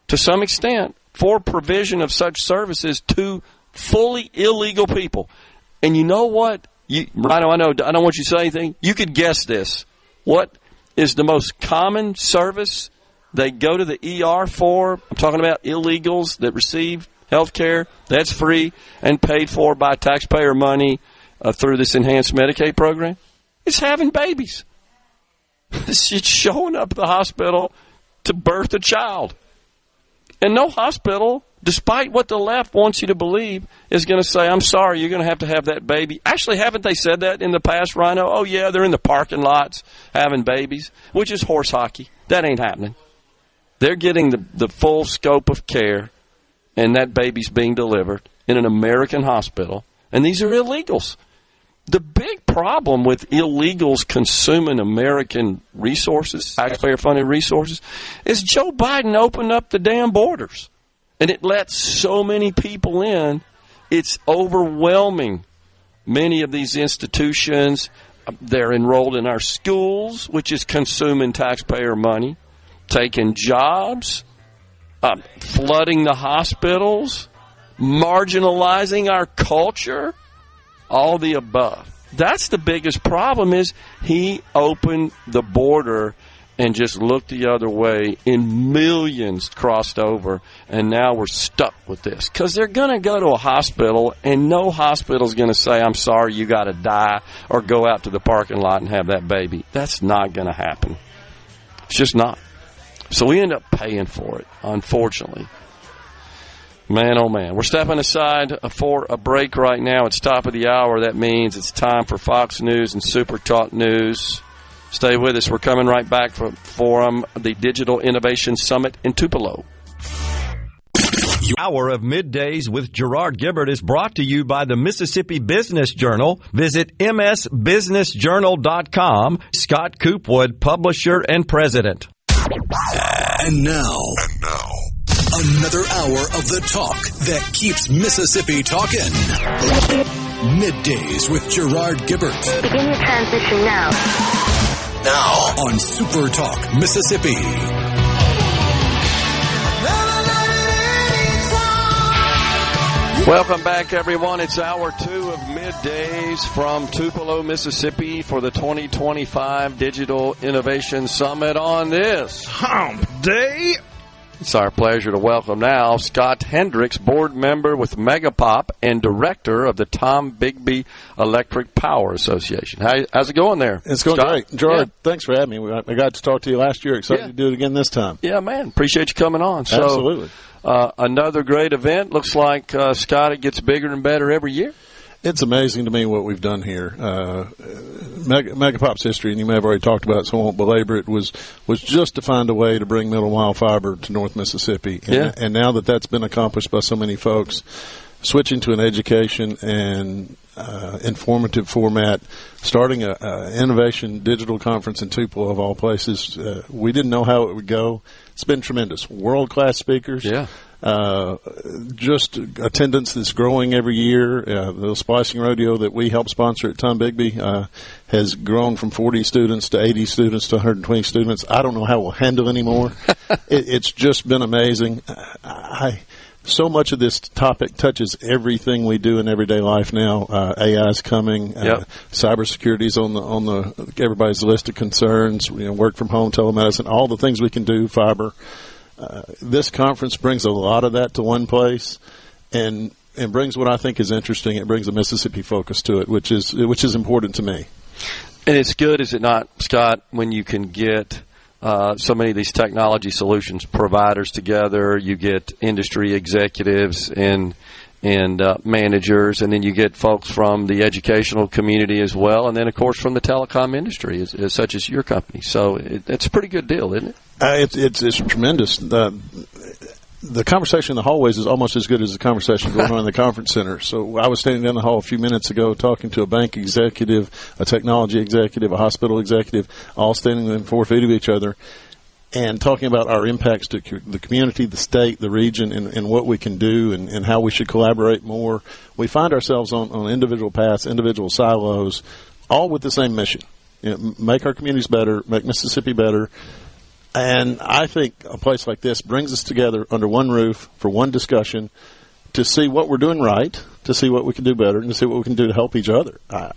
to some extent for provision of such services to fully illegal people. And you know what? Rhino, I don't want you to say anything. You could guess this. What is the most common service they go to the ER for? I'm talking about illegals that receive health care that's free and paid for by taxpayer money through this enhanced Medicaid program. It's having babies. It's showing up at the hospital to birth a child. And no hospital despite what the left wants you to believe, is going to say, I'm sorry, you're going to have that baby. Actually, haven't they said that in the past, Rhino? Oh, yeah, they're in the parking lots having babies, which is horse hockey. That ain't happening. They're getting the full scope of care, and that baby's being delivered in an American hospital, and these are illegals. The big problem with illegals consuming American resources, taxpayer-funded resources, is Joe Biden opened up the damn borders. And it lets so many people in, it's overwhelming. Many of these institutions, they're enrolled in our schools, which is consuming taxpayer money, taking jobs, flooding the hospitals, marginalizing our culture, all the above. That's the biggest problem, is he opened the border and just looked the other way, and millions crossed over, and now we're stuck with this. Because they're going to go to a hospital, and no hospital is going to say, I'm sorry, you got to die, or go out to the parking lot and have that baby. That's not going to happen. It's just not. So we end up paying for it, unfortunately. Man, oh man. We're stepping aside for a break right now. It's top of the hour. That means it's time for Fox News and SuperTalk News. Stay with us. We're coming right back for the Digital Innovation Summit in Tupelo. Hour of Middays with Gerard Gibert is brought to you by the Mississippi Business Journal. Visit msbusinessjournal.com. Scott Coopwood, publisher and president. And now, another hour of the talk that keeps Mississippi talking. Middays with Gerard Gibert. Begin your transition now. Now on SuperTalk Mississippi. Welcome back, everyone. It's hour 2 of Middays from Tupelo, Mississippi for the 2025 Digital Innovation Summit on this Hump Day. It's our pleasure to welcome now Scott Hendricks, board member with Megapop and director of the Tom Bigby Electric Power Association. How's it going there? It's going Scott? Great. Gerard, Thanks for having me. I got to talk to you last year. Excited to do it again this time. Yeah, man. Appreciate you coming on. So, absolutely. Another great event. Looks like, Scott, it gets bigger and better every year. It's amazing to me what we've done here. Megapop's history, and you may have already talked about it, so I won't belabor it, was just to find a way to bring middle mile fiber to North Mississippi. And now that that's been accomplished by so many folks, switching to an education and informative format, starting an innovation digital conference in Tupelo of all places, we didn't know how it would go. It's been tremendous. World-class speakers. Yeah. Just attendance that's growing every year. The splicing rodeo that we help sponsor at Tom Bigby has grown from 40 students to 80 students to 120 students. I don't know how we'll handle anymore. It's just been amazing. So much of this topic touches everything we do in everyday life now. AI is coming. Cybersecurity is on the everybody's list of concerns. Work from home, telemedicine, all the things we can do. Fiber. This conference brings a lot of that to one place, and brings what I think is interesting. It brings a Mississippi focus to it, which is important to me. And it's good, is it not, Scott, when you can get so many of these technology solutions providers together. You get industry executives and managers, and then you get folks from the educational community as well, and then, of course, from the telecom industry, such as your company. So it's a pretty good deal, isn't it? It's tremendous. The conversation in the hallways is almost as good as the conversation going on in the conference center. So I was standing down the hall a few minutes ago talking to a bank executive, a technology executive, a hospital executive, all standing within 4 feet of each other, and talking about our impacts to the community, the state, the region, and what we can do and how we should collaborate more. We find ourselves on individual paths, individual silos, all with the same mission. Make our communities better, make Mississippi better. And I think a place like this brings us together under one roof for one discussion to see what we're doing right, to see what we can do better, and to see what we can do to help each other. I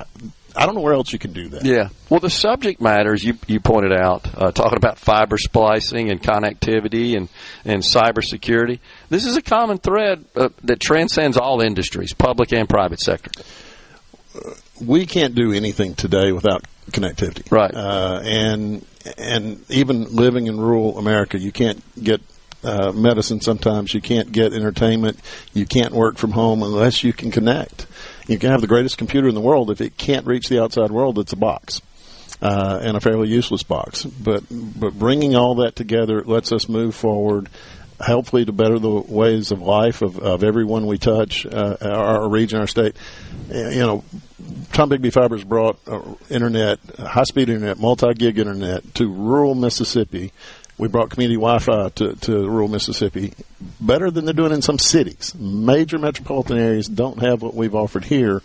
don't know where else you can do that. Yeah. Well, the subject matter, as you pointed out, talking about fiber splicing and connectivity and cybersecurity, this is a common thread that transcends all industries, public and private sector. We can't do anything today without connectivity. Right. And even living in rural America, you can't get medicine sometimes. You can't get entertainment. You can't work from home unless you can connect. You can have the greatest computer in the world. If it can't reach the outside world, it's a box. And a fairly useless box. But bringing all that together lets us move forward, hopefully to better the ways of life of everyone we touch, our region, our state. Tom Bigby Fibers brought internet, high-speed internet, multi-gig internet to rural Mississippi. We brought community Wi-Fi to rural Mississippi better than they're doing in some cities. Major metropolitan areas don't have what we've offered here.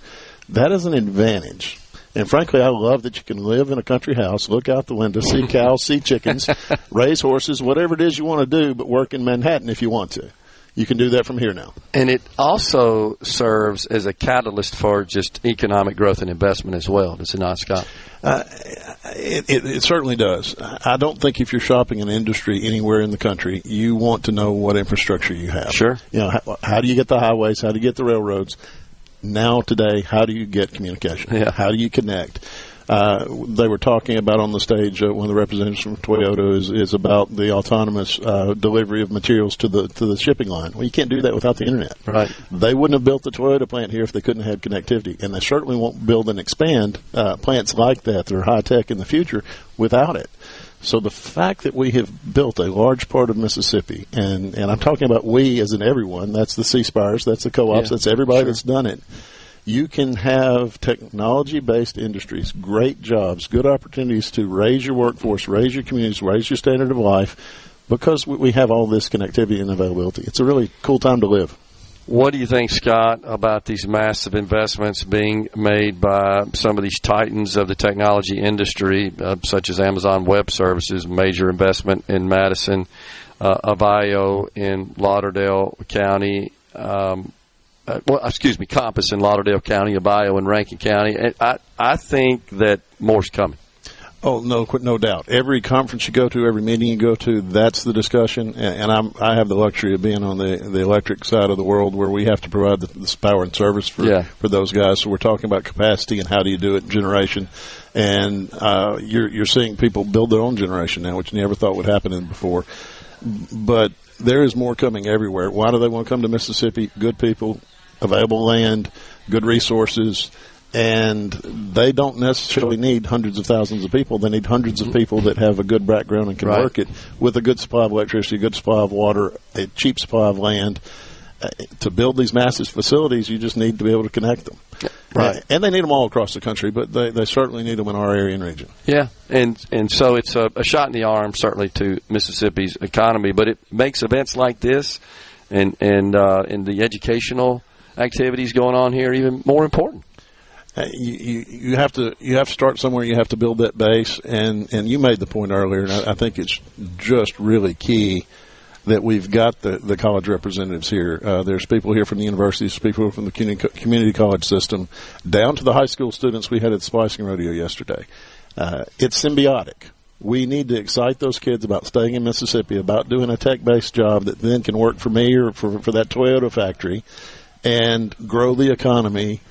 That is an advantage. And frankly, I love that you can live in a country house, look out the window, see cows, see chickens, raise horses, whatever it is you want to do, but work in Manhattan if you want to. You can do that from here now. And it also serves as a catalyst for just economic growth and investment as well, does it not, Scott? It certainly does. I don't think if you're shopping an industry anywhere in the country, you want to know what infrastructure you have. Sure. How do you get the highways? How do you get the railroads? Now, today, how do you get communication? Yeah. How do you connect? They were talking about on the stage, one of the representatives from Toyota is about the autonomous delivery of materials to the shipping line. Well, you can't do that without the internet. Right. They wouldn't have built the Toyota plant here if they couldn't have connectivity, and they certainly won't build and expand plants like that are high-tech in the future without it. So the fact that we have built a large part of Mississippi, and I'm talking about we as in everyone, that's the C-Spires, that's the co-ops, that's everybody that's done it. You can have technology-based industries, great jobs, good opportunities to raise your workforce, raise your communities, raise your standard of life, because we have all this connectivity and availability. It's a really cool time to live. What do you think, Scott, about these massive investments being made by some of these titans of the technology industry, such as Amazon Web Services, major investment in Madison, Avio in Lauderdale County, Compass in Lauderdale County, Avio in Rankin County? And I think that more's coming. Oh, no doubt. Every conference you go to, every meeting you go to, that's the discussion. And I have the luxury of being on the electric side of the world where we have to provide the power and service for those guys. So we're talking about capacity and how do you do it, generation. And you're seeing people build their own generation now, which you never thought would happen before. But there is more coming everywhere. Why do they want to come to Mississippi? Good people, available land, good resources. And they don't necessarily need hundreds of thousands of people. They need hundreds of people that have a good background and can work it with a good supply of electricity, a good supply of water, a cheap supply of land. To build these massive facilities, you just need to be able to connect them. Right. And they need them all across the country, but they certainly need them in our area and region. Yeah, and so it's a shot in the arm, certainly, to Mississippi's economy. But it makes events like this and the educational activities going on here even more important. You have to start somewhere. You have to build that base, and you made the point earlier, and I think it's just really key that we've got the college representatives here. There's people here from the universities, people from the community college system, down to the high school students we had at the Splicing Rodeo yesterday. It's symbiotic. We need to excite those kids about staying in Mississippi, about doing a tech-based job that then can work for me or for that Toyota factory, and grow the economy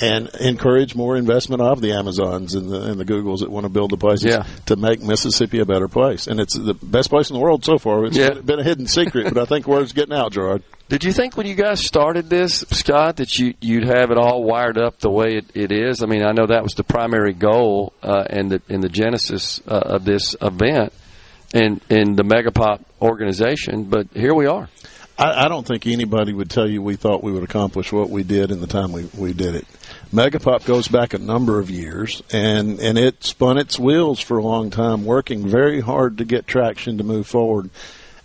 and encourage more investment of the Amazons and the Googles that want to build the places to make Mississippi a better place. And it's the best place in the world so far. It's been a hidden secret, but I think word's getting out, Gerard. Did you think when you guys started this, Scott, that you'd have it all wired up the way it is? I mean, I know that was the primary goal and the genesis of this event and the Megapop organization, but here we are. I don't think anybody would tell you we thought we would accomplish what we did in the time we did it. Megapop goes back a number of years, and it spun its wheels for a long time, working very hard to get traction to move forward.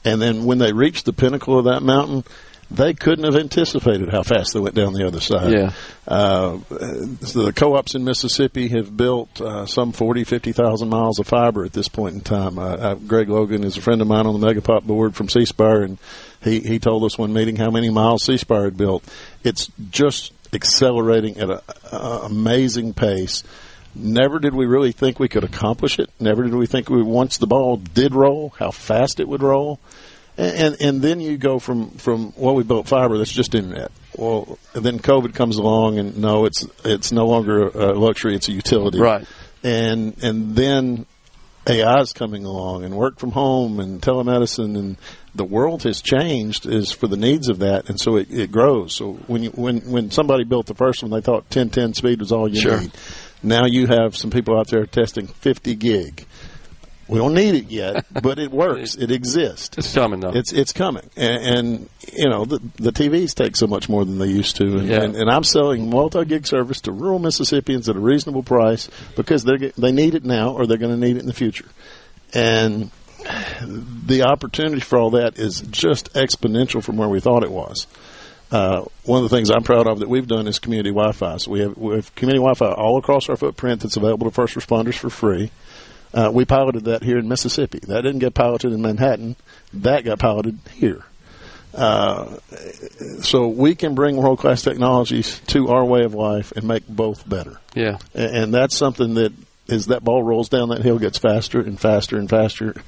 And then when they reached the pinnacle of that mountain, they couldn't have anticipated how fast they went down the other side. Yeah. So the co-ops in Mississippi have built some 50,000 miles of fiber at this point in time. Greg Logan is a friend of mine on the Megapop board from C-Spire, and he told us one meeting how many miles C-Spire had built. It's just accelerating at an amazing pace. Never did we really think we could accomplish it. Never did we think once the ball did roll, how fast it would roll. And then you go from we built fiber, that's just internet. Well, and then COVID comes along, and no, it's no longer a luxury, it's a utility. Right. And then AI is coming along and work from home and telemedicine, and the world has changed is for the needs of that, and so it grows. So when somebody built the first one, they thought 1010 speed was all you need. Now you have some people out there testing 50 gig. We don't need it yet, but it works. It exists. It's coming, though. It's coming. And you know, the TVs take so much more than they used to. And I'm selling multi-gig service to rural Mississippians at a reasonable price because they need it now or they're going to need it in the future. And the opportunity for all that is just exponential from where we thought it was. One of the things I'm proud of that we've done is community Wi-Fi. So we have community Wi-Fi all across our footprint that's available to first responders for free. We piloted that here in Mississippi. That didn't get piloted in Manhattan. That got piloted here. So we can bring world-class technologies to our way of life and make both better. Yeah. And that's something that, as that ball rolls down that hill, gets faster and faster and faster.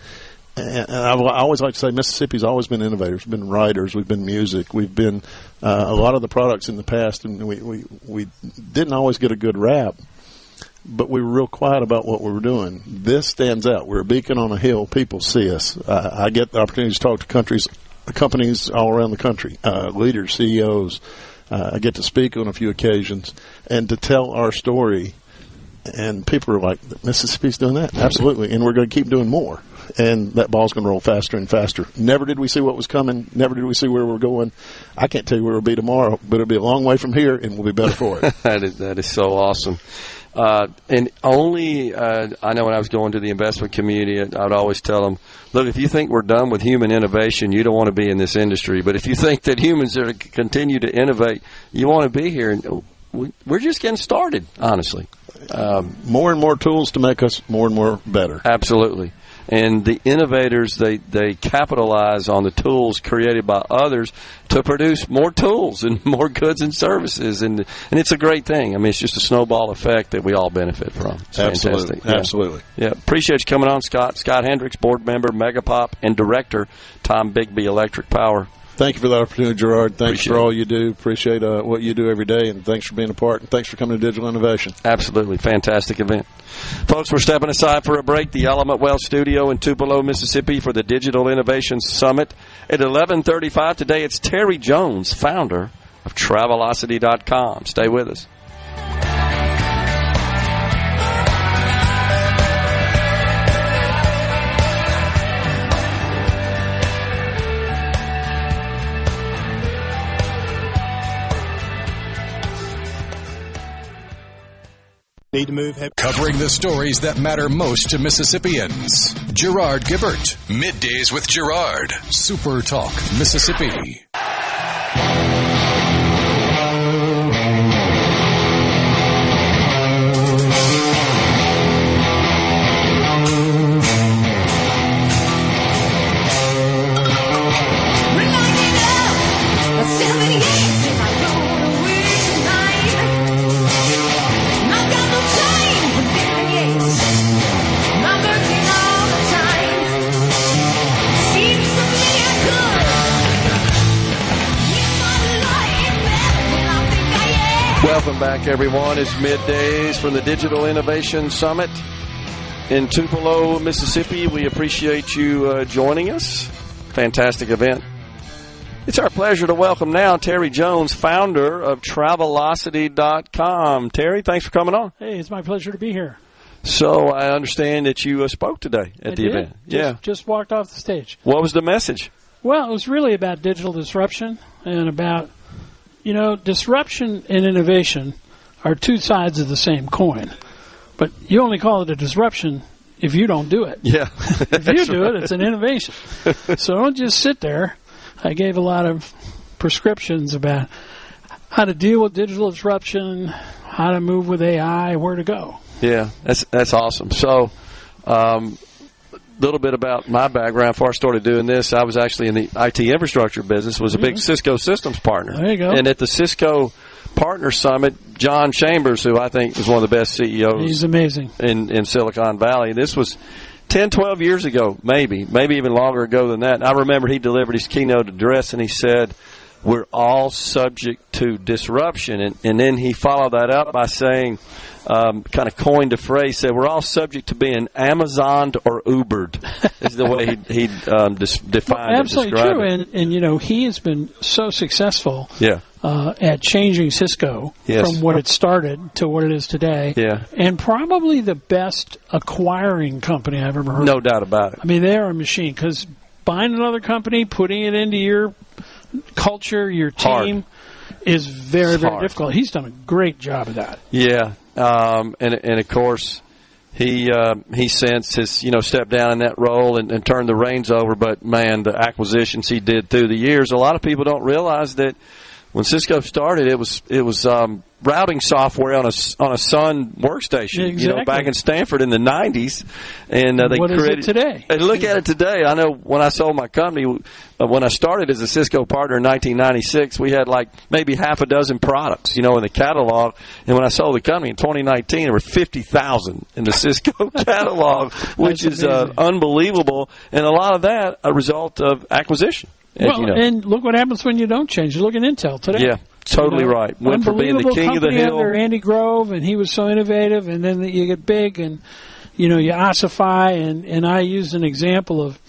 And I always like to say Mississippi's always been innovators. We've been writers. We've been music. We've been a lot of the products in the past, and we didn't always get a good rap. But we were real quiet about what we were doing. This stands out. We're a beacon on a hill. People see us. I get the opportunity to talk to companies all around the country, leaders, CEOs. I get to speak on a few occasions and to tell our story. And people are like, Mississippi's doing that? Absolutely. And we're going to keep doing more. And that ball's going to roll faster and faster. Never did we see what was coming. Never did we see where we're going. I can't tell you where we'll be tomorrow, but it'll be a long way from here, and we'll be better for it. That is so awesome. And only, I know when I was going to the investment community, I'd always tell them, look, if you think we're done with human innovation, you don't want to be in this industry. But if you think that humans are going to continue to innovate, you want to be here. And we're just getting started, honestly. More and more tools to make us more and more better. Absolutely. And the innovators, they capitalize on the tools created by others to produce more tools and more goods and services. And it's a great thing. I mean, it's just a snowball effect that we all benefit from. It's Absolutely. fantastic. Absolutely. Yeah. Appreciate you coming on, Scott. Scott Hendricks, board member, Megapop, and director, Tom Bigby Electric Power. Thank you for that opportunity, Gerard. Thanks for all you do. Appreciate what you do every day, and thanks for being a part, and thanks for coming to Digital Innovation. Absolutely. Fantastic event. Folks, we're stepping aside for a break. The Element Wealth Studio in Tupelo, Mississippi for the Digital Innovation Summit at 11:35. Today it's Terry Jones, founder of Travelocity.com. Stay with us. Need to move. Covering the stories that matter most to Mississippians. Gerard Gibert. Middays with Gerard. SuperTalk, Mississippi. Welcome back, everyone. It's Middays from the Digital Innovation Summit in Tupelo, Mississippi. We appreciate you joining us. Fantastic event. It's our pleasure to welcome now Terry Jones, founder of Travelocity.com. Terry, thanks for coming on. Hey, it's my pleasure to be here. So I understand that you spoke today at the event. Just walked off the stage. What was the message? Well, it was really about digital disruption and about, disruption and innovation are two sides of the same coin. But you only call it a disruption if you don't do it. Yeah. If you do it, it's an innovation. So don't just sit there. I gave a lot of prescriptions about how to deal with digital disruption, how to move with AI, where to go. Yeah, that's awesome. So little bit about my background. Before I started doing this, I was actually in the IT infrastructure business, was a big Cisco systems partner. There you go. And at the Cisco Partner Summit, John Chambers, who I think is one of the best CEOs He's amazing. in Silicon Valley. This was 10, 12 years ago, maybe even longer ago than that. And I remember he delivered his keynote address, and he said, we're all subject to disruption. And then he followed that up by saying, kind of coined a phrase, said we're all subject to being Amazoned or Ubered, is the way he defined it. Absolutely true. And he has been so successful at changing Cisco from what it started to what it is today. Yeah. And probably the best acquiring company I've ever heard of. No doubt about it. I mean, they are a machine, because buying another company, putting it into your culture, your team, is very, very difficult. He's done a great job of that. Yeah. And of course, he since has stepped down in that role and turned the reins over. But man, the acquisitions he did through the years, a lot of people don't realize that when Cisco started, it was routing software on a Sun workstation. Exactly. Back in Stanford in the 90s, and they what created. Is it today? And look at it today. I know when I sold my company, when I started as a Cisco partner in 1996, we had like maybe half a dozen products, in the catalog. And when I sold the company in 2019, there were 50,000 in the Cisco catalog, which is unbelievable. And a lot of that a result of acquisition. And look what happens when you don't change. Look at Intel today. Yeah, totally right. Went from being the king of the hill. Under Andy Grove, and he was so innovative, and then you get big, and you ossify. And I used an example of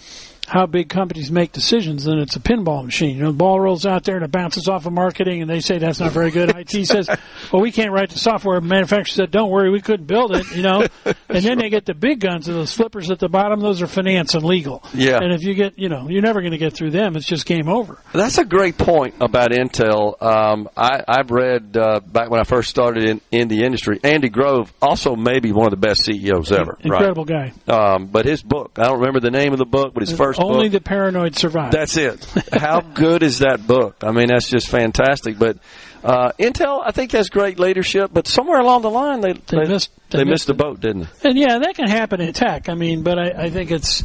how big companies make decisions, and it's a pinball machine. The ball rolls out there and it bounces off of marketing, and they say that's not very good. IT says, well, we can't write the software. Manufacturer said, don't worry, we couldn't build it, And then they get the big guns, and those flippers at the bottom, those are finance and legal. Yeah. And if you get, you're never going to get through them. It's just game over. That's a great point about Intel. I've read back when I first started in the industry, Andy Grove, also maybe one of the best CEOs ever. Incredible guy. But his book, I don't remember the name of the book, but his first Only book. the Paranoid Survive. That's it. How good is that book? I mean, that's just fantastic. But Intel, I think, has great leadership, but somewhere along the line, they missed the boat, didn't they? And yeah, that can happen in tech. I mean, but I think it's,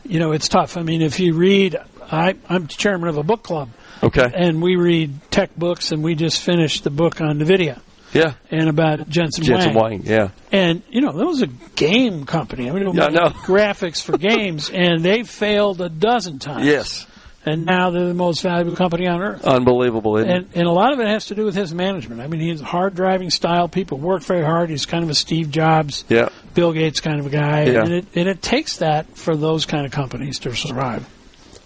it's tough. I mean, if you read, I'm chairman of a book club. Okay. And we read tech books, and we just finished the book on NVIDIA. Yeah. And about Jensen Huang, yeah. And, that was a game company. I mean, graphics for games, and they failed a dozen times. Yes. And now they're the most valuable company on earth. Unbelievable, isn't it? And a lot of it has to do with his management. I mean, he's a hard-driving style. People work very hard. He's kind of a Steve Jobs, Bill Gates kind of a guy. Yeah. And it takes that for those kind of companies to survive.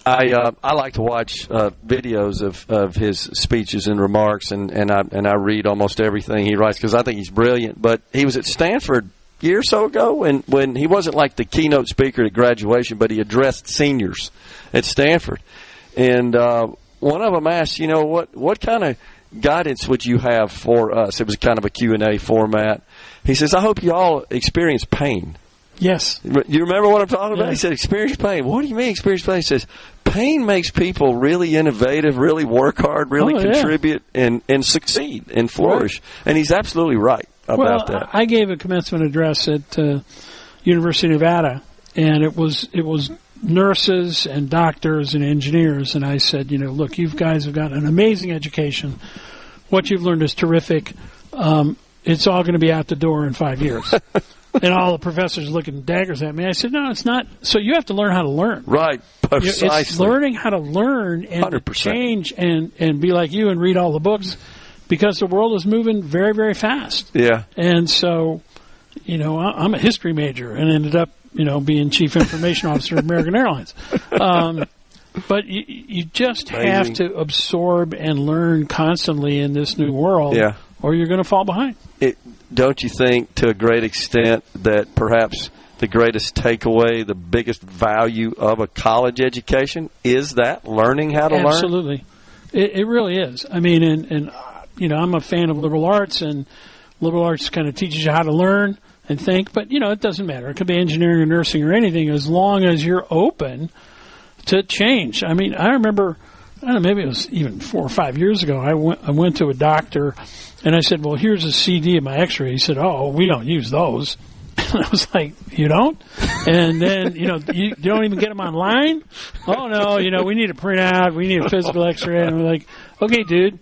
I like to watch videos of his speeches and remarks, and I read almost everything he writes because I think he's brilliant. But he was at Stanford a year or so ago, and when he wasn't like the keynote speaker at graduation, but he addressed seniors at Stanford. And one of them asked, what kind of guidance would you have for us? It was kind of a Q&A format. He says, I hope you all experience pain. Yes. You remember what I'm talking about? Yeah. He said, experience pain. What do you mean experience pain? He says, pain makes people really innovative, really work hard, really contribute, and succeed and flourish. Right. And he's absolutely right about that. I gave a commencement address at University of Nevada, and it was nurses and doctors and engineers, and I said, look, you guys have got an amazing education. What you've learned is terrific. It's all going to be out the door in 5 years. And all the professors looking daggers at me. I said, no, it's not. So you have to learn how to learn. Right, precisely. It's learning how to learn and 100%. change and be like you and read all the books, because the world is moving very, very fast. Yeah. And so, I'm a history major and ended up, being chief information officer of American Airlines. But you just have to absorb and learn constantly in this new world, or you're going to fall behind. Don't you think, to a great extent, that perhaps the greatest takeaway, the biggest value of a college education is that learning how to learn? Absolutely. It really is. I mean, and I'm a fan of liberal arts, and liberal arts kind of teaches you how to learn and think, but, it doesn't matter. It could be engineering or nursing or anything, as long as you're open to change. I mean, I remember, maybe it was even 4 or 5 years ago, I went to a doctor, and I said, well, here's a CD of my x-ray. He said, oh, we don't use those. And I was like, you don't? And then, you don't even get them online? Oh, no, we need a printout. We need a physical x-ray. And we're like, okay, dude,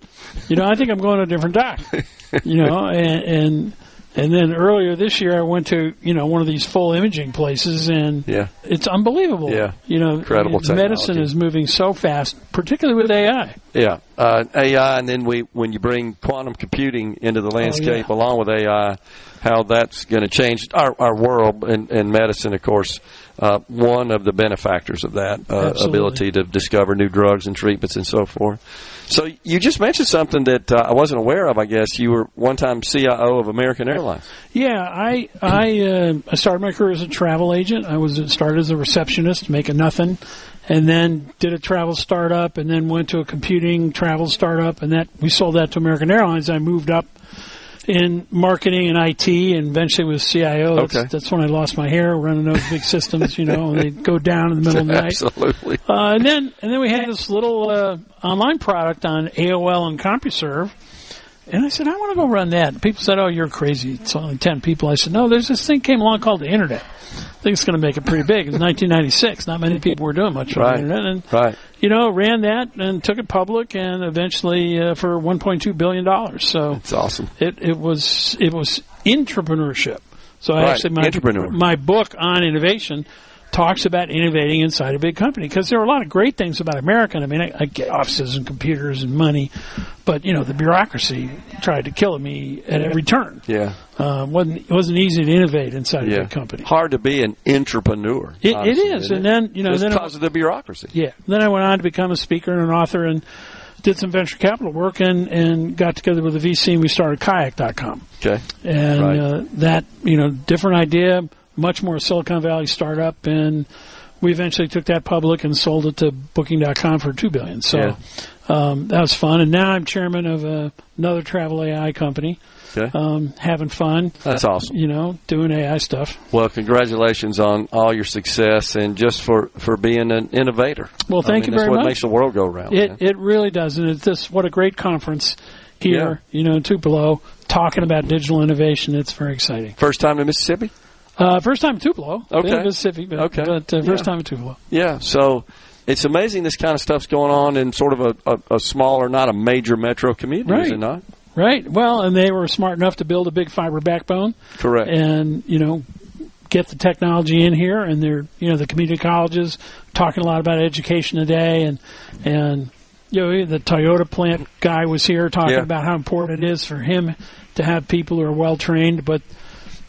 I think I'm going to a different doc. And And then earlier this year, I went to, one of these full imaging places, and it's unbelievable. Yeah. Incredible technology. Medicine is moving so fast, particularly with AI. Yeah. AI, and then when you bring quantum computing into the landscape along with AI, how that's going to change our world and medicine, of course. One of the benefactors of that ability to discover new drugs and treatments and so forth. So you just mentioned something that I wasn't aware of. I guess you were one time CIO of American Airlines. Yeah, I started my career as a travel agent. I started as a receptionist, making nothing, and then did a travel startup, and then went to a computing travel startup, and we sold that to American Airlines. I moved up in marketing and IT, and eventually was CIO. That's when I lost my hair running those big systems, and they go down in the middle of the night. Absolutely. And then we had this little online product on AOL and CompuServe, and I said, I want to go run that. People said, oh, you're crazy. It's only 10 people. I said, no, there's this thing came along called the Internet. I think it's going to make it pretty big. It's 1996. Not many people were doing much on the Internet. And, ran that and took it public, and eventually for $1.2 billion. So it's awesome. It was entrepreneurship. So actually my book on innovation talks about innovating inside a big company, because there are a lot of great things about America. I mean, I get offices and computers and money, but the bureaucracy tried to kill me at every turn. Yeah, it wasn't easy to innovate inside a big company. Hard to be an entrepreneur. It is, and then just because of the bureaucration. Yeah, then I went on to become a speaker and an author, and did some venture capital work, and got together with a VC, and we started Kayak.com. Okay, and that different idea. Much more Silicon Valley startup, and we eventually took that public and sold it to Booking.com for $2 billion. So that was fun. And now I'm chairman of another travel AI company. Okay. Having fun. That's awesome. Doing AI stuff. Well, congratulations on all your success and just for being an innovator. Well, thank you very much. That's what makes the world go round. It really does. And what a great conference here, in Tupelo, talking about digital innovation. It's very exciting. First time to Mississippi? First time in Tupelo. Okay. Been in Mississippi, but first time in Tupelo. Yeah, so it's amazing this kind of stuff's going on in sort of a smaller, not a major metro community, is it not? Right. Well, and they were smart enough to build a big fiber backbone. Correct. And, get the technology in here, and they're, the community colleges talking a lot about education today, and the Toyota plant guy was here talking about how important it is for him to have people who are well trained, but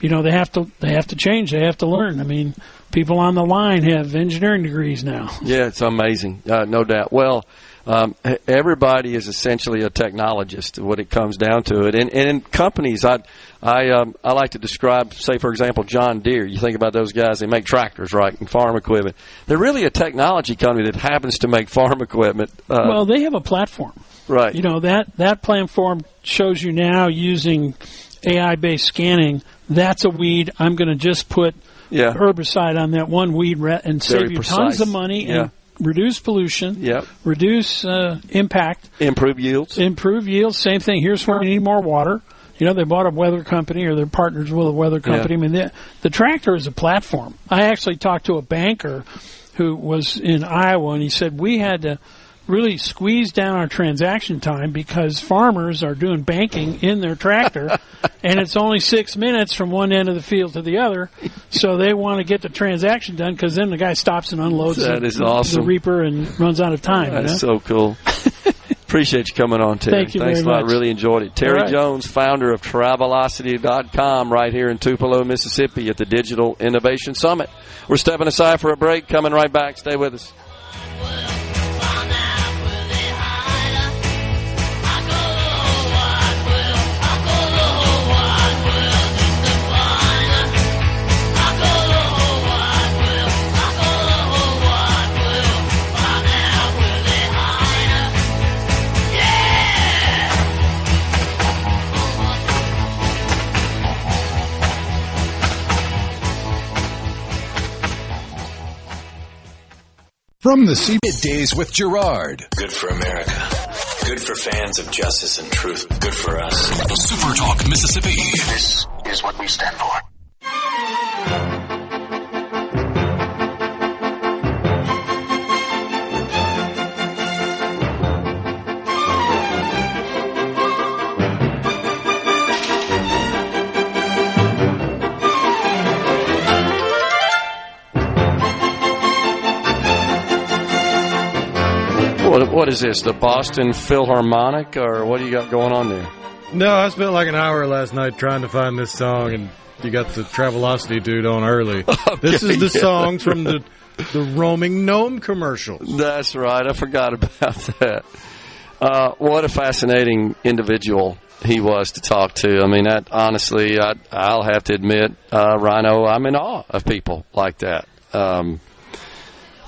they have to change. They have to learn. I mean, people on the line have engineering degrees now. Yeah, it's amazing, no doubt. Well, everybody is essentially a technologist when it comes down to it. And in companies, I like to describe, say, for example, John Deere. You think about those guys, they make tractors, right, and farm equipment. They're really a technology company that happens to make farm equipment. Well, they have a platform. Right. That platform shows you now using AI-based scanning. That's a weed. I'm going to just put herbicide on that one weed and save you tons of money and reduce pollution, reduce impact. Improve yields. Same thing. Here's where we need more water. They bought a weather company, or they're partners with a weather company. I mean, the tractor is a platform. I actually talked to a banker who was in Iowa, and he said we had to really squeeze down our transaction time because farmers are doing banking in their tractor, and it's only 6 minutes from one end of the field to the other, so they want to get the transaction done, because then the guy stops and unloads the reaper and runs out of time. That's so cool. Appreciate you coming on, Terry. Thank you Thanks very a lot. much. Really enjoyed it. Terry Jones, founder of Travelocity.com, right here in Tupelo, Mississippi at the Digital Innovation Summit. We're stepping aside for a break. Coming right back. Stay with us. From the MidDays with Gerard. Good for America. Good for fans of justice and truth. Good for us. SuperTalk Mississippi. This is what we stand for. What is this, the Boston Philharmonic, or what do you got going on there? No, I spent like an hour last night trying to find this song, and you got the Travelocity dude on early. Okay, this is the songs from the Roaming Gnome commercials. That's right. I forgot about that. What a fascinating individual he was to talk to. I mean, honestly, I'll have to admit, Rhino, I'm in awe of people like that. They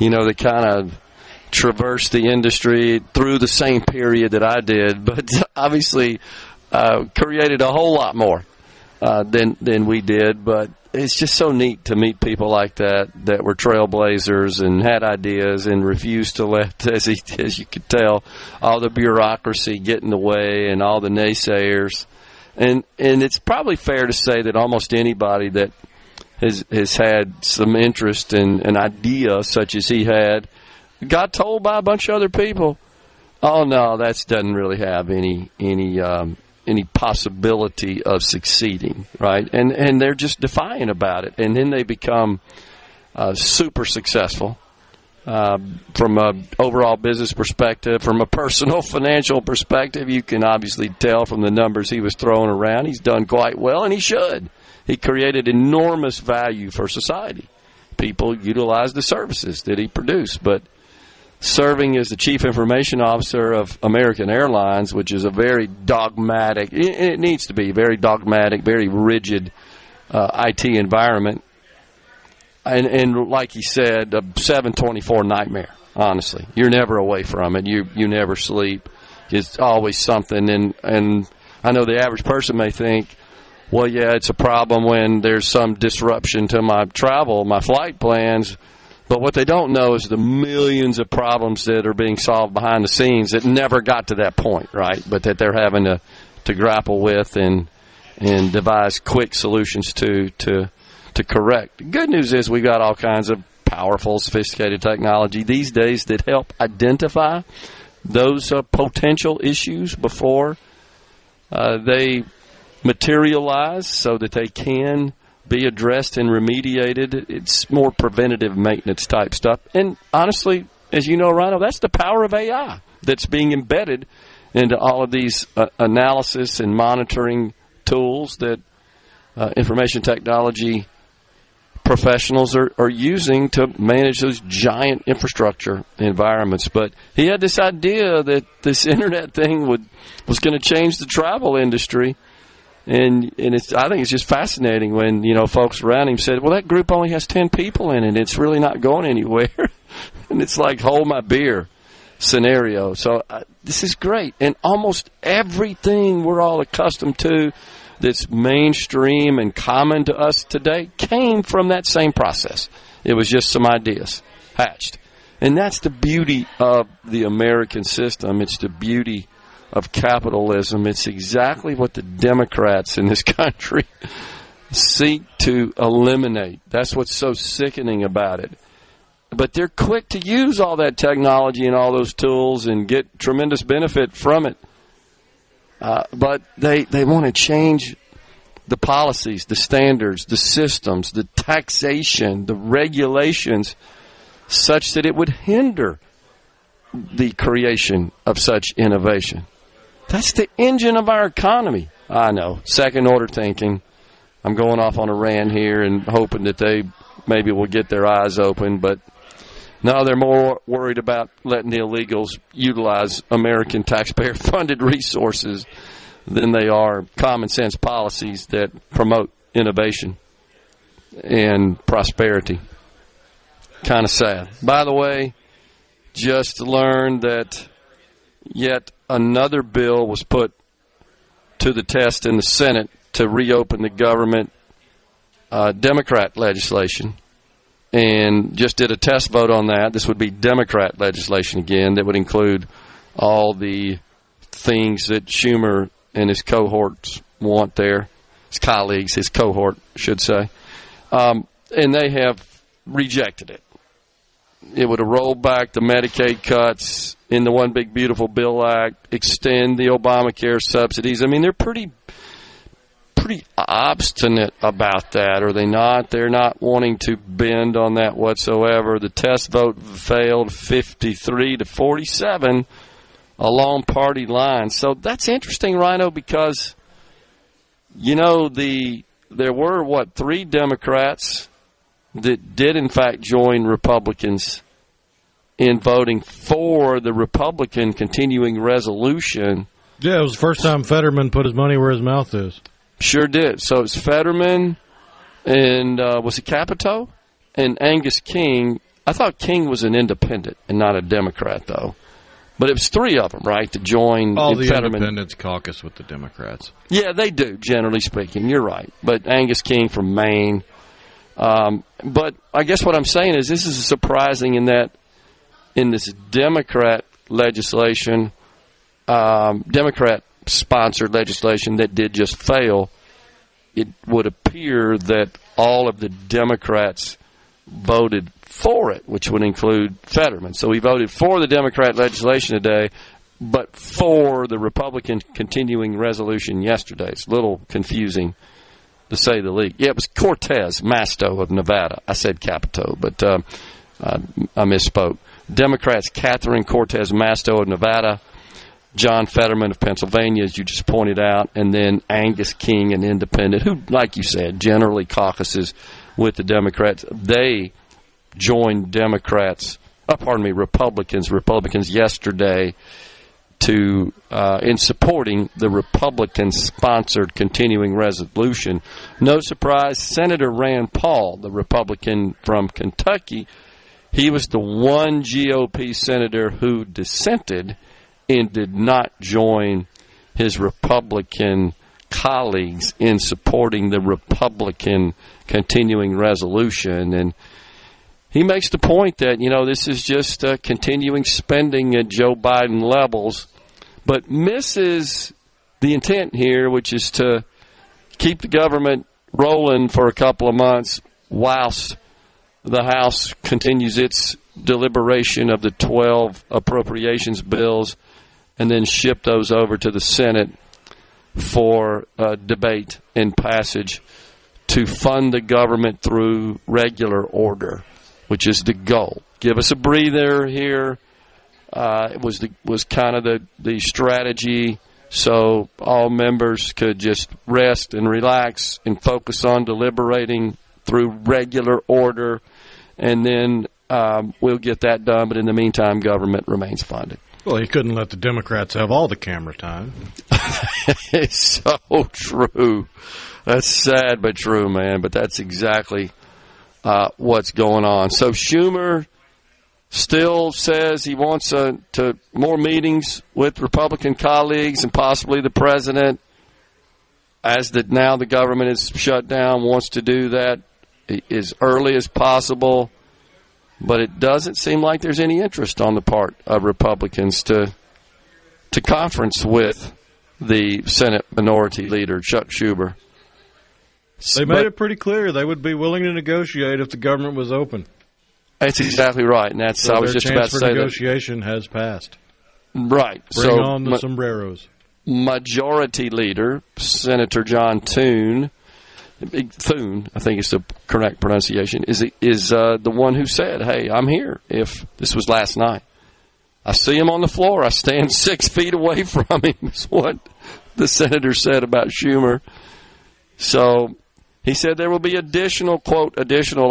kind of traverse the industry through the same period that I did, but obviously created a whole lot more than we did. But it's just so neat to meet people like that were trailblazers and had ideas and refused to let, as you could tell, all the bureaucracy get in the way and all the naysayers. And it's probably fair to say that almost anybody that has had some interest in an idea such as he had got told by a bunch of other people, oh no, that doesn't really have any possibility of succeeding, right? And they're just defiant about it, and then they become super successful from an overall business perspective, from a personal financial perspective. You can obviously tell from the numbers he was throwing around, he's done quite well, and he should. He created enormous value for society. People utilize the services that he produced, but serving as the chief information officer of American Airlines, which is a very dogmatic, it needs to be very dogmatic, very rigid IT environment. And like he said, a 7/24 nightmare, honestly. You're never away from it. You never sleep. It's always something. And I know the average person may think, well, yeah, it's a problem when there's some disruption to my travel, my flight plans. But what they don't know is the millions of problems that are being solved behind the scenes that never got to that point, right? But that they're having to grapple with and devise quick solutions to correct. The good news is we got all kinds of powerful, sophisticated technology these days that help identify those potential issues before they materialize so that they can be addressed and remediated. It's more preventative maintenance type stuff. And honestly, as you know, Rhino, that's the power of AI that's being embedded into all of these analysis and monitoring tools that information technology professionals are using to manage those giant infrastructure environments. But he had this idea that this internet thing was going to change the travel industry. And I think it's just fascinating when, folks around him said, well, that group only has 10 people in it. It's really not going anywhere. And it's like hold my beer scenario. So this is great. And almost everything we're all accustomed to that's mainstream and common to us today came from that same process. It was just some ideas hatched. And that's the beauty of the American system. It's the beauty of capitalism. It's exactly what the Democrats in this country seek to eliminate. That's what's so sickening about it. But they're quick to use all that technology and all those tools and get tremendous benefit from it. But they want to change the policies, the standards, the systems, the taxation, the regulations, such that it would hinder the creation of such innovation. That's the engine of our economy. I know, second-order thinking. I'm going off on a rant here and hoping that they maybe will get their eyes open, but no, they're more worried about letting the illegals utilize American taxpayer-funded resources than they are common sense policies that promote innovation and prosperity. Kind of sad. By the way, just learned that yet another bill was put to the test in the Senate to reopen the government, Democrat legislation, and just did a test vote on that. This would be Democrat legislation again that would include all the things that Schumer and his cohorts want there, his colleagues, his cohort, should say. And they have rejected it. It would have rolled back the Medicaid cuts in the One Big Beautiful Bill Act, extend the Obamacare subsidies. I mean, they're pretty obstinate about that, are they not? They're not wanting to bend on that whatsoever. The test vote failed 53-47 along party lines. So that's interesting, Rhino, because, there were, 3 Democrats that did, in fact, join Republicans in voting for the Republican continuing resolution. Yeah, it was the first time Fetterman put his money where his mouth is. Sure did. So it's Fetterman and, was it Capito? And Angus King. I thought King was an independent and not a Democrat, though. But it was 3 of them, right, to join all the Fetterman. Independents caucus with the Democrats. Yeah, they do, generally speaking. You're right. But Angus King from Maine. But I guess what I'm saying is this is surprising in that in this Democrat legislation, Democrat-sponsored legislation that did just fail, it would appear that all of the Democrats voted for it, which would include Fetterman. So he voted for the Democrat legislation today, but for the Republican continuing resolution yesterday. It's a little confusing, to say the least. Yeah, it was Cortez Masto of Nevada. I said Capito, but I misspoke. Democrats Catherine Cortez Masto of Nevada, John Fetterman of Pennsylvania, as you just pointed out, and then Angus King, an independent, who, like you said, generally caucuses with the Democrats. They joined Republicans yesterday to in supporting the Republican-sponsored continuing resolution. No surprise, Senator Rand Paul, the Republican from Kentucky, he was the one GOP senator who dissented and did not join his Republican colleagues in supporting the Republican continuing resolution. And he makes the point that, this is just continuing spending at Joe Biden levels, but misses the intent here, which is to keep the government rolling for a couple of months whilst the House continues its deliberation of the 12 appropriations bills and then ship those over to the Senate for debate and passage to fund the government through regular order, which is the goal. Give us a breather here. It was kind of the strategy, so all members could just rest and relax and focus on deliberating through regular order, and then we'll get that done. But in the meantime, government remains funded. Well, he couldn't let the Democrats have all the camera time. It's so true. That's sad but true, man. But that's exactly what's going on. So Schumer still says he wants to more meetings with Republican colleagues and possibly the president. Now the government is shut down, wants to do that as early as possible. But it doesn't seem like there's any interest on the part of Republicans to conference with the Senate Minority Leader, Chuck Schumer. They made it pretty clear they would be willing to negotiate if the government was open. That's exactly right, and that's I was just about to say negotiation has passed. Right. Bring on the sombreros. Majority Leader, Senator John Thune, I think is the correct pronunciation, is the one who said, hey, I'm here. If this was last night. I see him on the floor. I stand 6 feet away from him, is what the senator said about Schumer. So he said there will be additional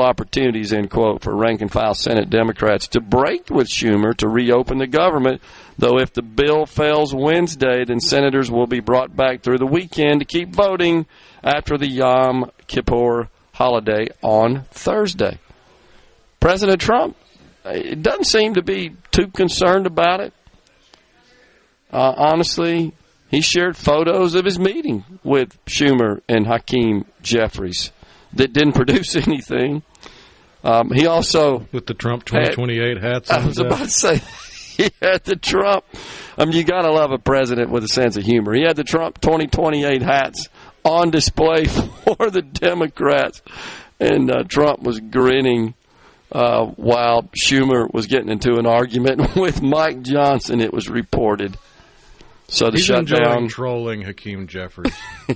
opportunities, end quote, for rank-and-file Senate Democrats to break with Schumer to reopen the government, though if the bill fails Wednesday, then senators will be brought back through the weekend to keep voting after the Yom Kippur holiday on Thursday. President Trump, it doesn't seem to be too concerned about it. Honestly, he shared photos of his meeting with Schumer and Hakeem Jeffries that didn't produce anything. He also... With the Trump 2028 hats on. I was about to say, he had the Trump... you got to love a president with a sense of humor. He had the Trump 2028 hats on display for the Democrats, and Trump was grinning while Schumer was getting into an argument with Mike Johnson, it was reported. So the He's shutdown, enjoying trolling Hakeem Jeffries.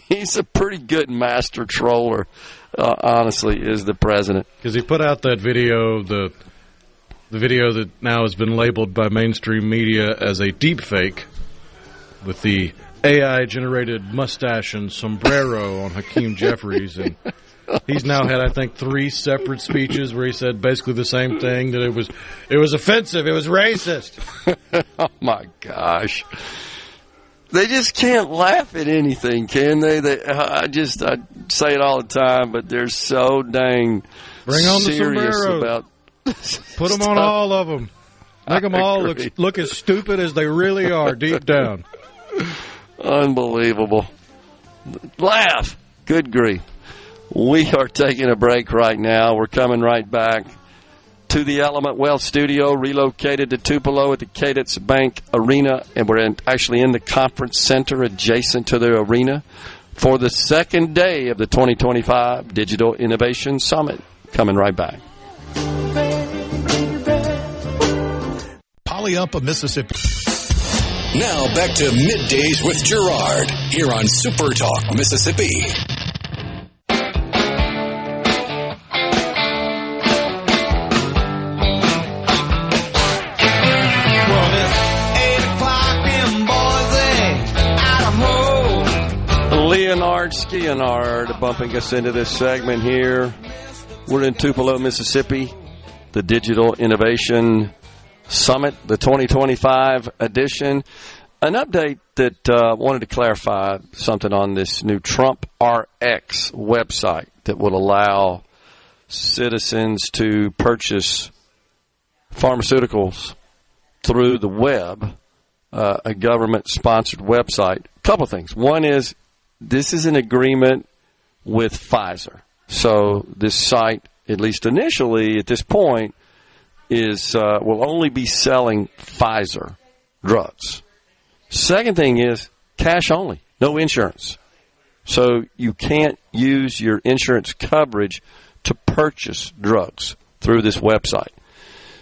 He's a pretty good master troller, honestly, is the president. Because he put out that video, The video that now has been labeled by mainstream media as a deep fake with the AI-generated mustache and sombrero on Hakeem Jeffries. And he's now had, I think, 3 separate speeches where he said basically the same thing, that it was offensive, it was racist. Oh, my gosh. They just can't laugh at anything, can they? I say it all the time, but they're so dang Bring on serious the about Put them on all of them. Make them all look as stupid as they really are deep down. Unbelievable. Laugh. Good grief. We are taking a break right now. We're coming right back to the Element Wealth studio, relocated to Tupelo at the Cadence Bank Arena, and we're actually in the conference center adjacent to the arena for the second day of the 2025 Digital Innovation Summit. Coming right back. Poly-up of Mississippi. Now back to Middays with Gerard here on SuperTalk Mississippi. Leonard Skianard bumping us into this segment here. We're in Tupelo, Mississippi, the Digital Innovation Summit, the 2025 edition. An update that wanted to clarify something on this new Trump RX website that will allow citizens to purchase pharmaceuticals through the web, a government-sponsored website. A couple things. One is this is an agreement with Pfizer. So this site, at least initially at this point, will only be selling Pfizer drugs. Second thing is cash only, no insurance. So you can't use your insurance coverage to purchase drugs through this website.